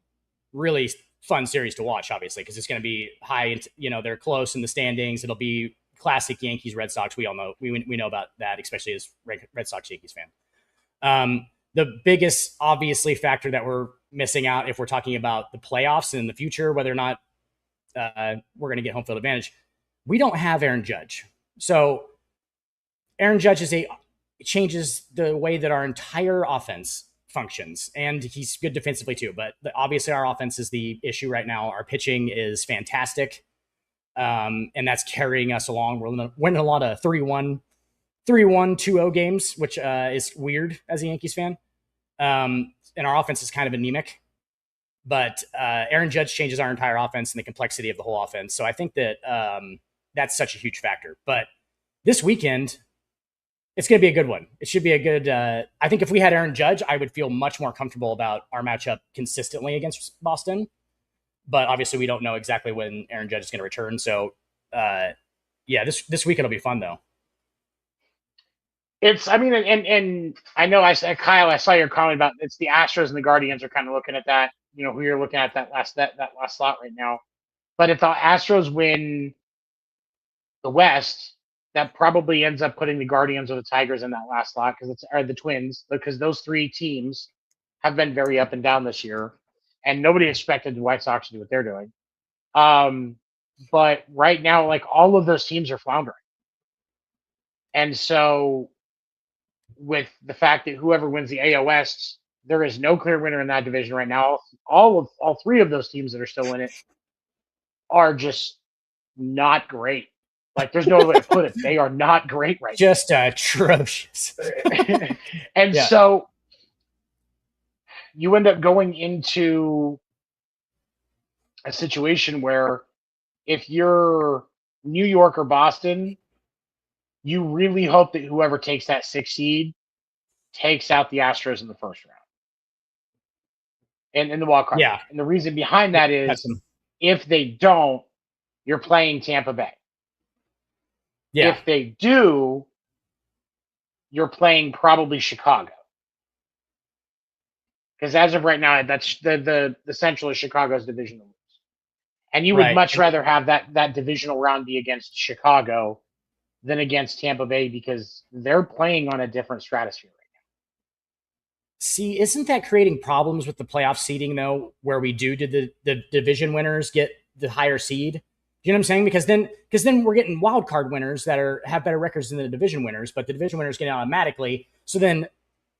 series to watch, obviously, because it's going to be high. They're close in the standings. It'll be classic Yankees, Red Sox. We all know we know about that, especially as Red Sox Yankees fan. The biggest, obviously, factor that we're missing out if we're talking about the playoffs and in the future, whether or not we're going to get home field advantage, we don't have Aaron Judge. So Aaron Judge changes the way that our entire offense functions, and he's good defensively too. But obviously, our offense is the issue right now. Our pitching is fantastic, and that's carrying us along. We're winning a lot of 3-1, 2-0 games, which is weird as a Yankees fan. And our offense is kind of anemic. But Aaron Judge changes our entire offense and the complexity of the whole offense. So I think that that's such a huge factor. But this weekend, it's going to be a good one. It should be a good I think if we had Aaron Judge, I would feel much more comfortable about our matchup consistently against Boston. But obviously, we don't know exactly when Aaron Judge is going to return. So, this weekend will be fun, though. And I know Kyle, I saw your comment about it's the Astros and the Guardians are kind of looking at that, who you're looking at that last slot right now. But if the Astros win the West, that probably ends up putting the Guardians or the Tigers in that last slot or the Twins, because those three teams have been very up and down this year, and nobody expected the White Sox to do what they're doing. But right now, like, all of those teams are floundering. And so with the fact that whoever wins the AL West, there is no clear winner in that division right now. All three of those teams that are still in it are just not great. Like, there's no other way to put it. They are not great right just now. Just atrocious. And so you end up going into a situation where if you're New York or Boston, you really hope that whoever takes that 6th seed takes out the Astros in the first round and in the wild card. Yeah. And the reason behind that is if they don't, you're playing Tampa Bay. Yeah. If they do, you're playing probably Chicago. Because as of right now, that's the Central is Chicago's divisional round. And you would much rather have that divisional round be against Chicago than against Tampa Bay, because they're playing on a different stratosphere right now. See, isn't that creating problems with the playoff seeding, though, where we did the division winners get the higher seed? You know what I'm saying? Because then we're getting wild card winners that have better records than the division winners, but the division winners get it automatically. So then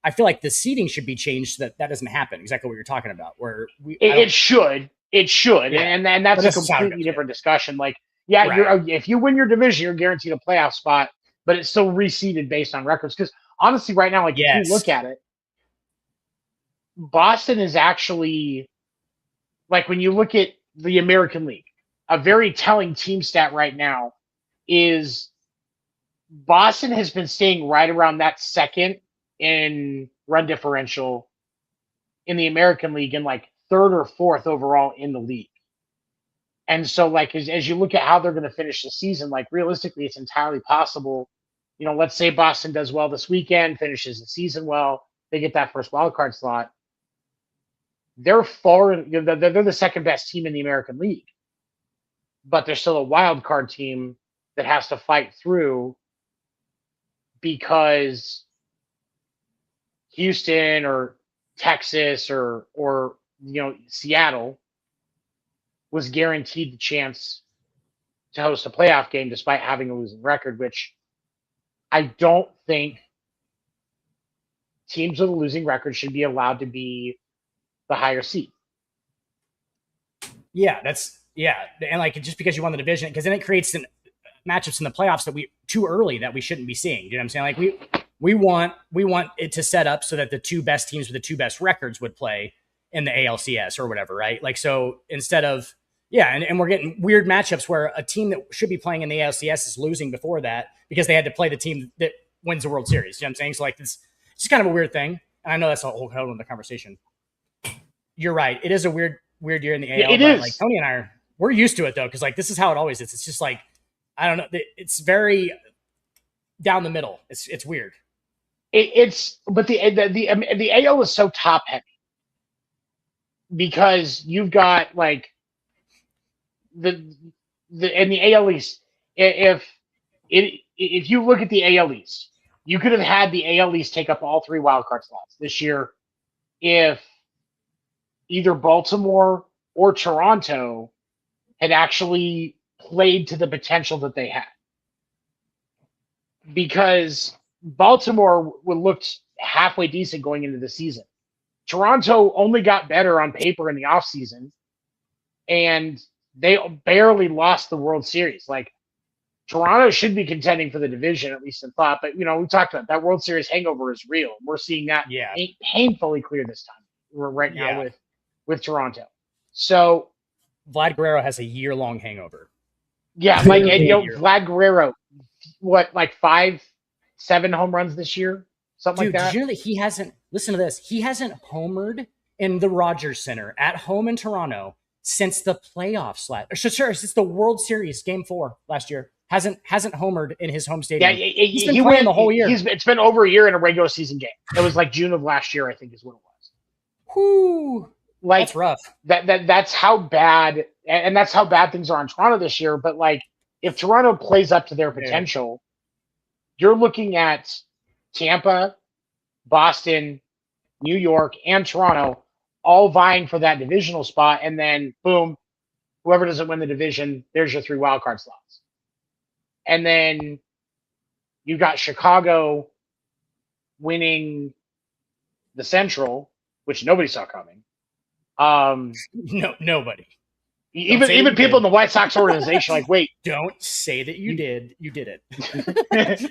I feel like the seeding should be changed so that doesn't happen. Exactly what you're talking about. Where it should, yeah. and that's a completely different discussion. Like, if you win your division, you're guaranteed a playoff spot, but it's still reseeded based on records. Because honestly, right now, like, if you look at it, Boston is actually, like, when you look at the American League, a very telling team stat right now is Boston has been staying right around that second in run differential in the American League and like 3rd or 4th overall in the league. And so, like, as you look at how they're going to finish the season, like, realistically, it's entirely possible. Let's say Boston does well this weekend, finishes the season well, they get that first wild card slot. They're they're the second best team in the American League, but they're still a wild card team that has to fight through because Houston or Texas or Seattle was guaranteed the chance to host a playoff game despite having a losing record, which I don't think teams with a losing record should be allowed to be the higher seed. Yeah, and like just because you won the division, because then it creates matchups in the playoffs that we too early that we shouldn't be seeing. You know what I'm saying? Like we want it to set up so that the two best teams with the two best records would play in the ALCS or whatever, right? Like so instead of and we're getting weird matchups where a team that should be playing in the ALCS is losing before that because they had to play the team that wins the World Series. You know what I'm saying? So like it's just kind of a weird thing. And I know that's a whole hell of a conversation. You're right. It is a weird year in the AL. It is. Like Tony and we're used to it though, because like this is how it always is. It's just like I don't know. It's very down the middle. It's weird. But the AL is so top heavy because you've got like in the AL East. If you look at the AL East, you could have had the AL East take up all three wildcard slots this year if either Baltimore or Toronto had actually played to the potential that they had. Because Baltimore looked halfway decent going into the season. Toronto only got better on paper in the offseason, and they barely lost the World Series. Like, Toronto should be contending for the division, at least in thought. But, we talked about that World Series hangover is real. We're seeing that painfully clear this time. We're right now with Toronto. So Vlad Guerrero has a year-long hangover. Yeah, like Vlad Guerrero, what, like 5-7 home runs this year? Something like that? Did you know that he hasn't, listen to this, he hasn't homered in the Rogers Center at home in Toronto since the playoffs since the World Series Game 4 last year. Hasn't homered in his home stadium. Yeah, he's been playing the whole year. It's been over a year in a regular season game. It was like June of last year, I think, is what it was. Whew. Like, that's rough. That's how bad, and that's how bad things are in Toronto this year. But like, if Toronto plays up to their potential, you're looking at Tampa, Boston, New York, and Toronto all vying for that divisional spot, and then boom, whoever doesn't win the division, there's your 3 wildcard slots. And then you've got Chicago winning the Central, which nobody saw coming. No, nobody. Even people in the White Sox organization, like, wait. Don't say that you did. You did it.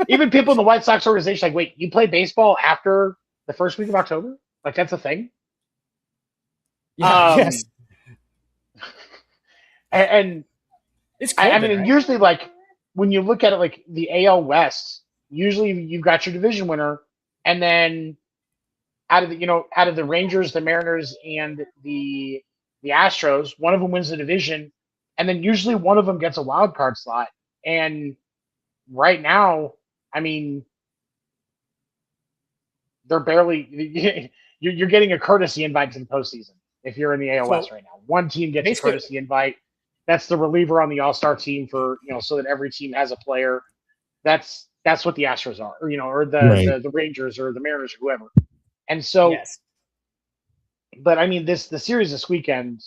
Even people in the White Sox organization, like, wait, you play baseball after the first week of October? Like, that's a thing? Yes. And it's cold, I mean, right? Usually, like, when you look at it, like the AL West, usually you've got your division winner, and then out of the Rangers, the Mariners, and the Astros, one of them wins the division, and then usually one of them gets a wild card slot. And right now, I mean, they're barely you're getting a courtesy invite to the postseason if you're in the AL West right now. One team gets a courtesy invite. That's the reliever on the All-Star team for so that every team has a player. That's what the Astros are, or the Rangers or the Mariners or whoever. And so, but I mean, the series this weekend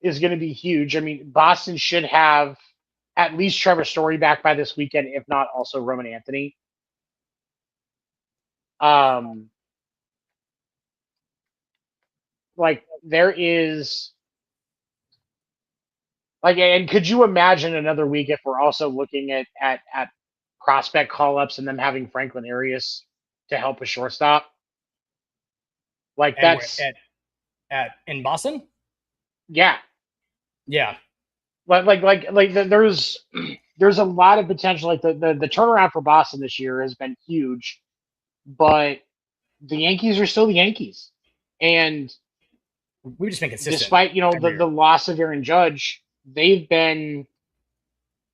is going to be huge. I mean, Boston should have at least Trevor Story back by this weekend, if not also Roman Anthony. Like there is, like, and could you imagine another week if we're also looking at prospect call-ups and them having Franklin Arias to help a shortstop? Like that's in Boston. Yeah. Like there's a lot of potential. Like the turnaround for Boston this year has been huge, but the Yankees are still the Yankees, and we've just been consistent. Despite the loss of Aaron Judge, they've been,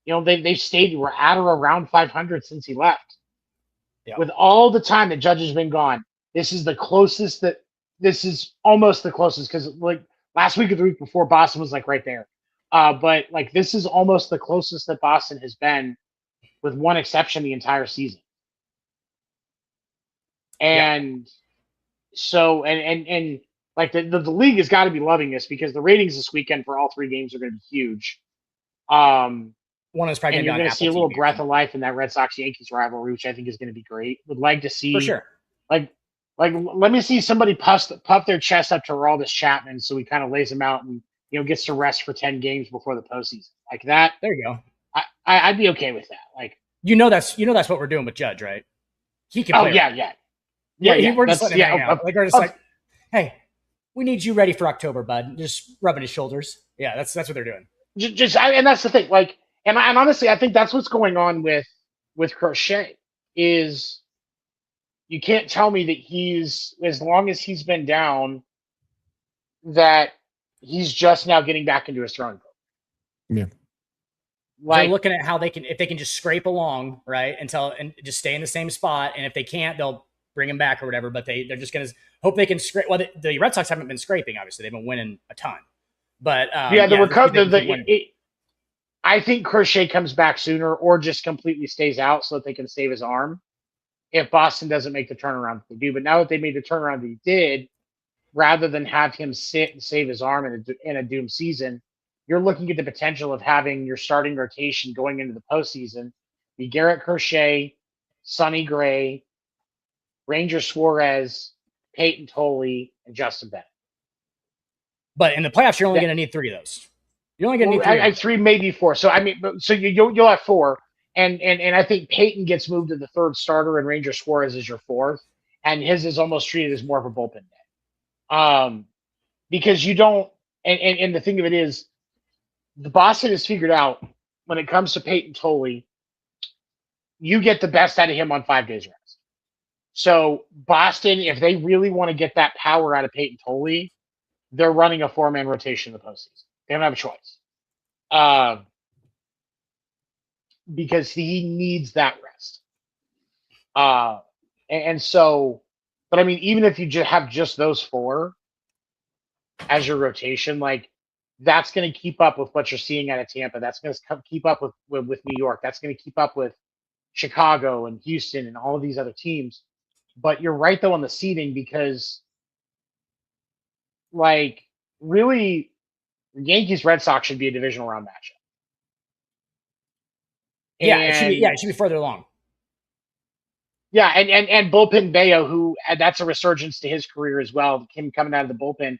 they've stayed. We're at or around 500 since he left. Yep. With all the time that Judge has been gone, this is almost the closest, because like last week or the week before, Boston was like right there. But like this is almost the closest that Boston has been with one exception the entire season. And so, and like the league has got to be loving this because the ratings this weekend for all 3 games are going to be huge. One is probably and going you're to going be to on see a Apple little TV breath of life in that Red Sox Yankees rivalry, which I think is going to be great. Would like to see for sure. like let me see somebody puff their chest up to Aroldis Chapman so he kind of lays him out and gets to rest for 10 games before the postseason like that. There you go. I'd be okay with that. Like that's what we're doing with Judge, right? He can play. We're just letting him hang out. Like we're just like, hey, we need you ready for October, bud. Just rubbing his shoulders. Yeah, that's what they're doing. And that's the thing. Like, and honestly, I think that's what's going on with Crochet is you can't tell me that he's, as long as he's been down, that he's just now getting back into his throwing program. Yeah. Like, they're looking at how if they can just scrape along, right, and just stay in the same spot. And if they can't, they'll bring him back or whatever. But they're just going to hope they can scrape. Well, the Red Sox haven't been scraping, obviously. They've been winning a ton. But I think Crochet comes back sooner or just completely stays out so that they can save his arm if Boston doesn't make the turnaround that they do. But now that they made the turnaround that he did, rather than have him sit and save his arm in a doomed season, you're looking at the potential of having your starting rotation going into the postseason be Garrett Crochet, Sonny Gray, Ranger Suarez, Peyton Tolley, and Justin Bennett. But in the playoffs, you're only going to need 3 of those. You're only going to need 3. 3, maybe 4. So I mean, so you'll have 4, and I think Peyton gets moved to the 3rd starter, and Ranger Suarez is your 4th, and his is almost treated as more of a bullpen day. Because you don't, and the thing of it is, the Boston has figured out when it comes to Peyton Tolley, you get the best out of him on 5 days rest. So Boston, if they really want to get that power out of Peyton Tolley, they're running a 4-man rotation in the postseason. They don't have a choice. Because he needs that rest. And so, but I mean, even if you just have just those 4 as your rotation, like that's going to keep up with what you're seeing out of Tampa. That's going to keep up with New York. That's going to keep up with Chicago and Houston and all of these other teams. But you're right, though, on the seeding because, like, really, Yankees Red Sox should be a divisional round matchup. Yeah, it should be further along. Yeah, and bullpen Bayo, who that's a resurgence to his career as well. Him coming out of the bullpen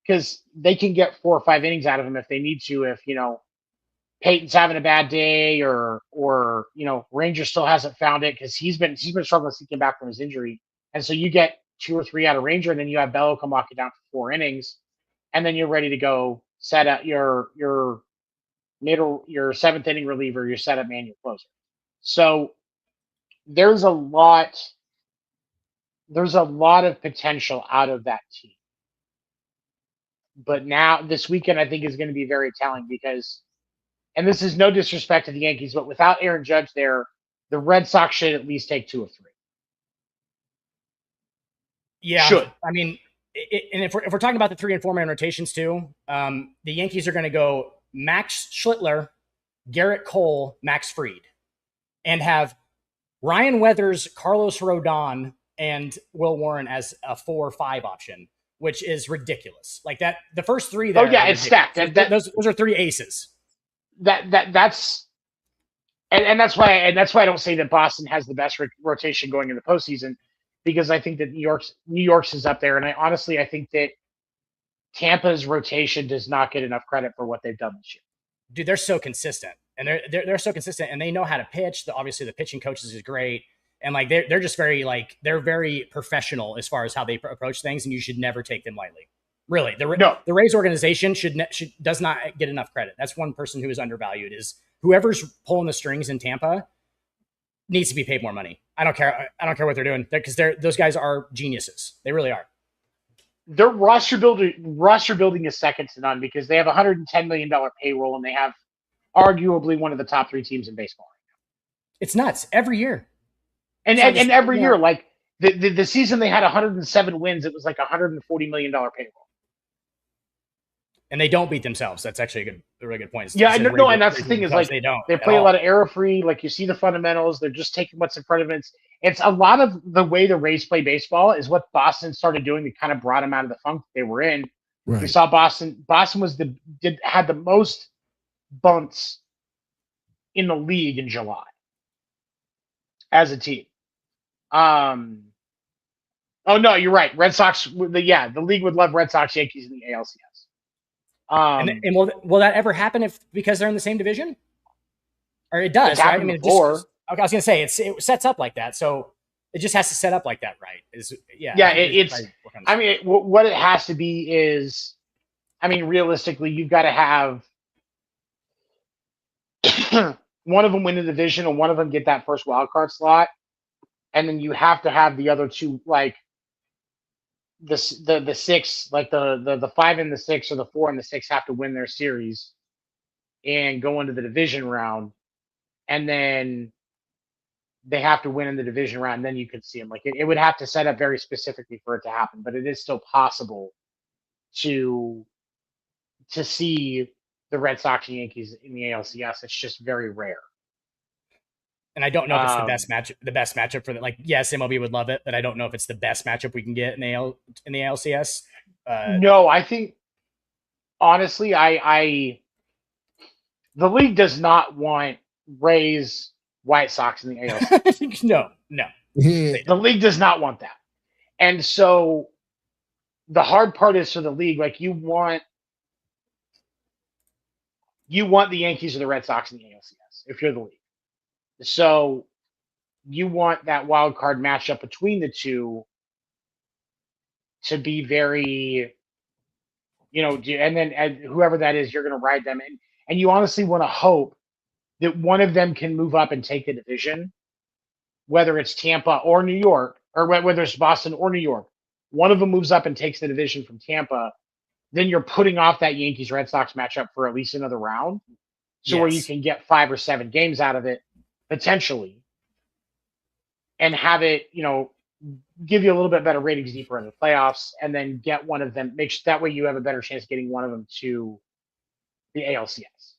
because they can get 4 or 5 innings out of him if they need to. If Peyton's having a bad day, or Ranger still hasn't found it because he's been struggling since he came back from his injury, and so you get 2 or 3 out of Ranger, and then you have Bello come walk it down for 4 innings, and then you're ready to go set up your 7th inning reliever, your setup man, your closer. So there's a lot of potential out of that team. But now this weekend, I think, is going to be very telling because, and this is no disrespect to the Yankees, but without Aaron Judge there, the Red Sox should at least take 2 of 3. Yeah. Should. I mean, and if we're talking about the 3 and 4-man rotations too, the Yankees are going to go Max Schlittler, Garrett Cole, Max Fried, and have Ryan Weathers, Carlos Rodon, and Will Warren as a 4 or 5 option, which is ridiculous. Like that, the first 3 there. Oh yeah, it's stacked. Those are 3 aces. That's that's why I don't say that Boston has the best rotation going in the postseason, because I think that New York's is up there, and I think that Tampa's rotation does not get enough credit for what they've done this year. Dude, they're so consistent, and they're so consistent, and they know how to pitch. Obviously, the pitching coaches is great, and like they're just they're very professional as far as how they approach things, and you should never take them lightly. Really, the Rays organization does not get enough credit. That's one person who is undervalued. Is whoever's pulling the strings in Tampa needs to be paid more money. I don't care what they're doing because those guys are geniuses. They really are. Their roster building is second to none because they have a $110 million payroll and they have arguably one of the top 3 teams in baseball right now. It's nuts every year. And every year, like the season they had 107 wins, it was like $140 million payroll. And they don't beat themselves. That's actually a really good point. Yeah, Instead of no, and that's the thing is, like, they don't. they play a lot of error free. Like, you see the fundamentals. They're just taking what's in front of them. It's a lot of the way the Rays play baseball is what Boston started doing that kind of brought them out of the funk they were in. We Right. saw Boston. Boston had the most bunts in the league in July as a team. Oh no, you're right. Red Sox. The league would love Red Sox, Yankees in the ALCS. And will that ever happen because they're in the same division? Or it does, It's right? I happened mean, before. okay, I was gonna say it sets up like that, so it just has to set up like that, right? I mean, what it has to be is, I mean, realistically, you've got to have one of them win the division and one of them get that first wild card slot, and then you have to have the other two, like the 6, like the 5 and the 6, or the 4 and the 6 have to win their series and go into the division round, and then they have to win in the division round. And then you could see them. Like, it would have to set up very specifically for it to happen, but it is still possible to see the Red Sox and Yankees in the ALCS. It's just very rare. And I don't know if it's the best matchup for that. Like, yes, MLB would love it, but I don't know if it's the best matchup we can get in the ALCS. No, I think honestly, the league does not want Rays, White Sox in the ALCS. No. Yeah. The league does not want that. And so the hard part is for the league, like, you want the Yankees or the Red Sox in the ALCS if you're the league. So you want that wild card matchup between the two to be very, and then whoever that is, you're going to ride them in. And you honestly want to hope that one of them can move up and take the division, whether it's Tampa or New York, or whether it's Boston or New York. One of them moves up and takes the division from Tampa. Then you're putting off that Yankees-Red Sox matchup for at least another round. So where you can get 5 or 7 games out of it, potentially, and have it, give you a little bit better ratings deeper in the playoffs, and then get one of them. That way you have a better chance of getting one of them to the ALCS.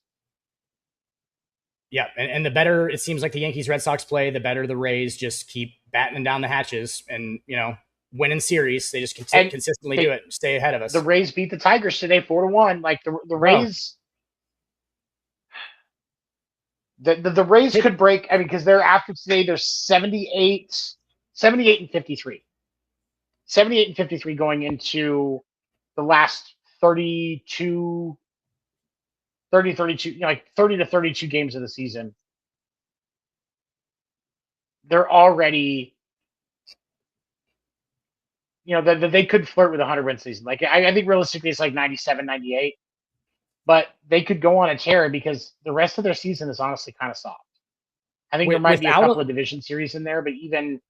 Yeah, and the better it seems like the Yankees Red Sox play, the better the Rays just keep battening down the hatches and winning series. They just consistently do it, stay ahead of us. The Rays beat the Tigers today 4-1. Like, the Rays. The Rays could break. I mean, because they're after today, they're 78 and 53. 78 and 53 going into the last 30 to 32 games of the season. They're already, they could flirt with a 100-win season. Like, I think realistically it's like 97, 98. But they could go on a tear because the rest of their season is honestly kind of soft. I think there might be a couple of division series in there, but even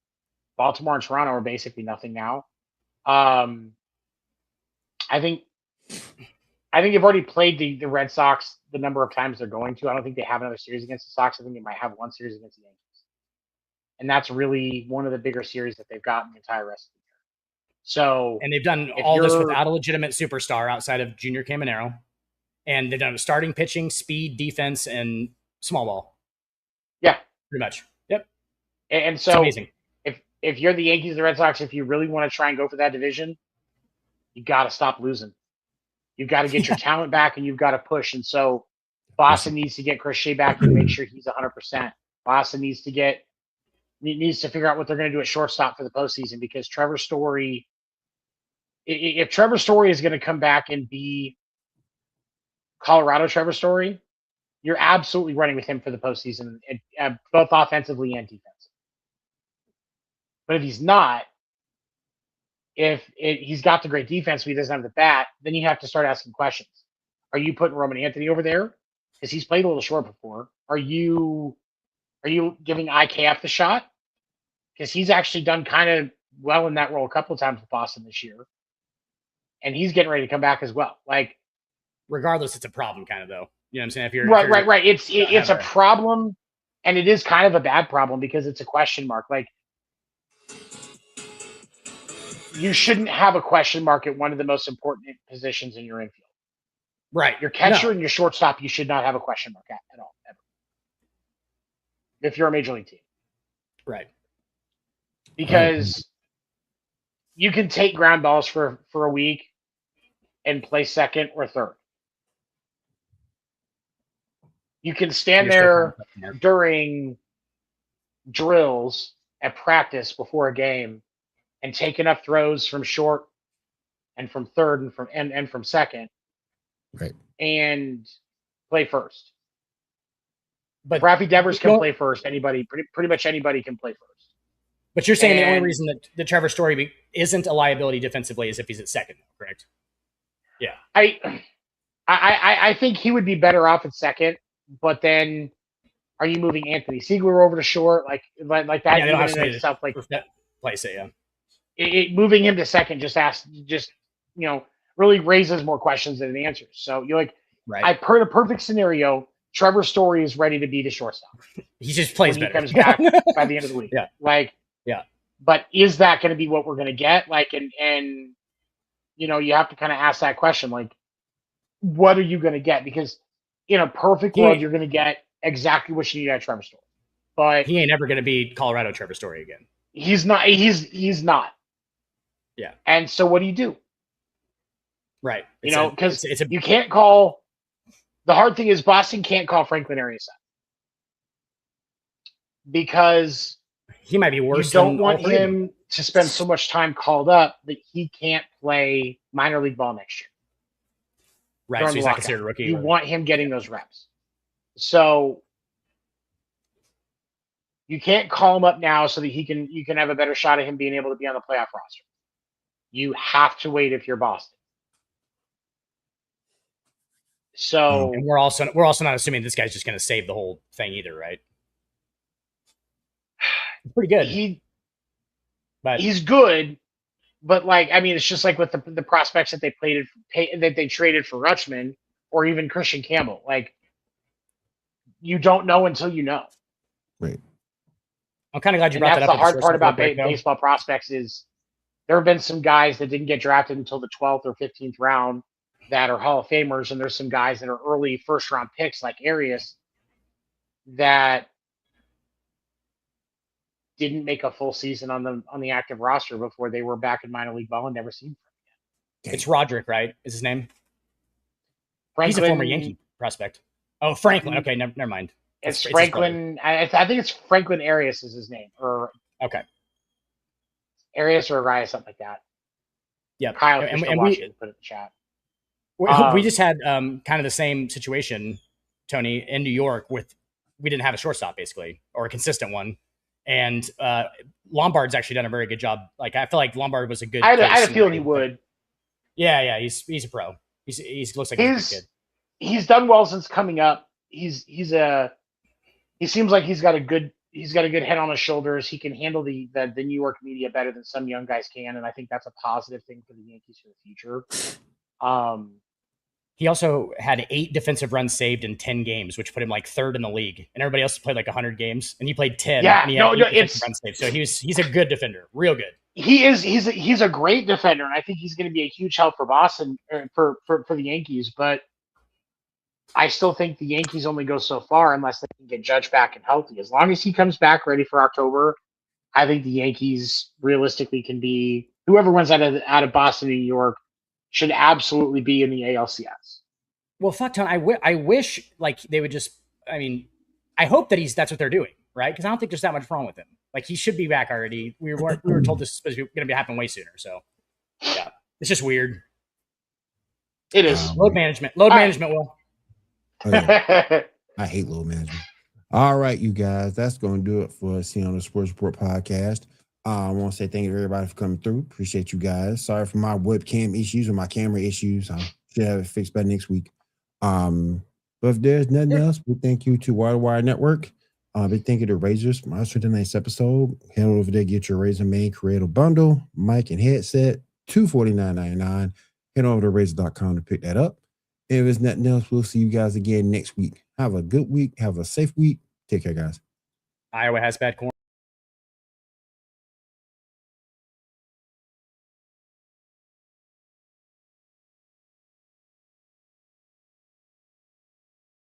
Baltimore and Toronto are basically nothing now. I think you've already played the Red Sox the number of times they're going to. I don't think they have another series against the Sox. I think they might have one series against the Yankees. And that's really one of the bigger series that they've got in the entire rest of the year. So, and they've done all this without a legitimate superstar outside of Junior Caminero. And they've done starting pitching, speed, defense, and small ball. Yeah. Pretty much. Yep. And so, it's amazing. If you're the Yankees, the Red Sox, if you really want to try and go for that division, you got to stop losing. You've got to get your talent back, and you've got to push. And so Boston needs to get Chris Shea back and make sure he's 100%. Boston needs to figure out what they're going to do at shortstop for the postseason, because Trevor Story, if Trevor Story is going to come back and be Colorado Trevor Story, you're absolutely running with him for the postseason, both offensively and defensively. But if he's not, he's got the great defense, but he doesn't have the bat, then you have to start asking questions. Are you putting Roman Anthony over there? Because he's played a little short before. Are you giving IKF the shot? Because he's actually done kind of well in that role a couple of times with Boston this year. And he's getting ready to come back as well. Like, regardless, it's a problem kind of, though. You know what I'm saying? If you're right. It's a problem, and it is kind of a bad problem because it's a question mark. Like, you shouldn't have a question mark at one of the most important positions in your infield. Right. Your catcher No. and your shortstop, you should not have a question mark at all, ever. If you're a major league team. Right. Because you can take ground balls for a week and play second or third. You can stand You're still there kind of during drills at practice before a game and take enough throws from short and from third and from second Right. and play first. If But Raffy Devers you can know- play first, pretty much anybody can play first. But you're saying the only And- reason that Trevor Story isn't a liability defensively is if he's at second, correct? Yeah. I think he would be better off at second, but then are you moving Anthony Siegler over to short like that? Yeah, they don't even have in somebody itself, like to place it, yeah. moving him to second just really raises more questions than it answers. So you're like, Right. I've heard a perfect scenario. Trevor Story is ready to be the shortstop. He just plays when he better. comes back by the end of the week. Yeah. Yeah. But is that going to be what we're going to get? Like, and you have to kind of ask that question. Like, what are you going to get? Because in a perfect world, you're going to get exactly what you need out of Trevor Story. But he ain't ever going to be Colorado Trevor Story again. He's not. He's not. Yeah. And so what do you do? Right. Because you can't call. The hard thing is Boston can't call Franklin Arias up because he might be worse. You don't want him to spend so much time called up that he can't play minor league ball next year. Right. So he's not considered a rookie. You want him getting those reps. So you can't call him up now so that you can have a better shot at him being able to be on the playoff roster. You have to wait if you're Boston. So and we're also not assuming this guy's just going to save the whole thing either, right? He's pretty good. He's good, but it's just like with the prospects that they traded for Rutschman or even Christian Campbell. Like, you don't know until you know. Right. I'm kind of glad you brought that up. That's the hard part about baseball prospects is there have been some guys that didn't get drafted until the 12th or 15th round that are Hall of Famers, and there's some guys that are early first-round picks like Arias that didn't make a full season on the active roster before they were back in minor league ball and never seen from again. It's Roderick, right? Is his name? Franklin, he's a former Yankee prospect. Oh, Franklin. Okay, never mind. It's Franklin. I think it's Franklin Arias is his name, or Arias or Arias, something like that. Yeah, Kyle, and we put it in the chat. We just had kind of the same situation, Tony, in New York. We didn't have a shortstop basically, or a consistent one. And Lombard's actually done a very good job. Like, I feel like Lombard was a good. I had a feeling he would. Yeah, he's a pro. He looks like he's a good kid. He's done well since coming up. He seems like he's got a good head on his shoulders. He can handle the New York media better than some young guys can, and I think that's a positive thing for the Yankees for the future. He also had 8 defensive runs saved in 10 games, which put him like 3rd in the league. And everybody else played like 100 games, and he played 10. Yeah, and he had 8 defensive runs saved. So he's a good defender, real good. He's a great defender, and I think he's going to be a huge help for Boston for the Yankees. But I still think the Yankees only go so far unless they can get Judge back and healthy. As long as he comes back ready for October, I think the Yankees realistically can be whoever wins out of Boston and New York should absolutely be in the ALCS. Well, fuck, Tony, I wish like they would just. I mean, I hope that that's what they're doing, right? Because I don't think there's that much wrong with him. Like, he should be back already. We were told this was going to happen way sooner. So yeah, it's just weird. It is load management. Will. Oh, yeah. I hate load management. All right, you guys, that's going to do it for us here on the Sports Report podcast. I want to say thank you to everybody for coming through. Appreciate you guys. Sorry for my webcam issues or my camera issues. I should have it fixed by next week. But if there's nothing else, we thank you to Wire Network. Big thank you to Razor, sponsor tonight's episode. Head over there, get your Razor main creator bundle, mic and headset, $249.99. Head over to Razor.com to pick that up. If there's nothing else, we'll see you guys again next week. Have a good week. Have a safe week. Take care, guys. Iowa has bad corn.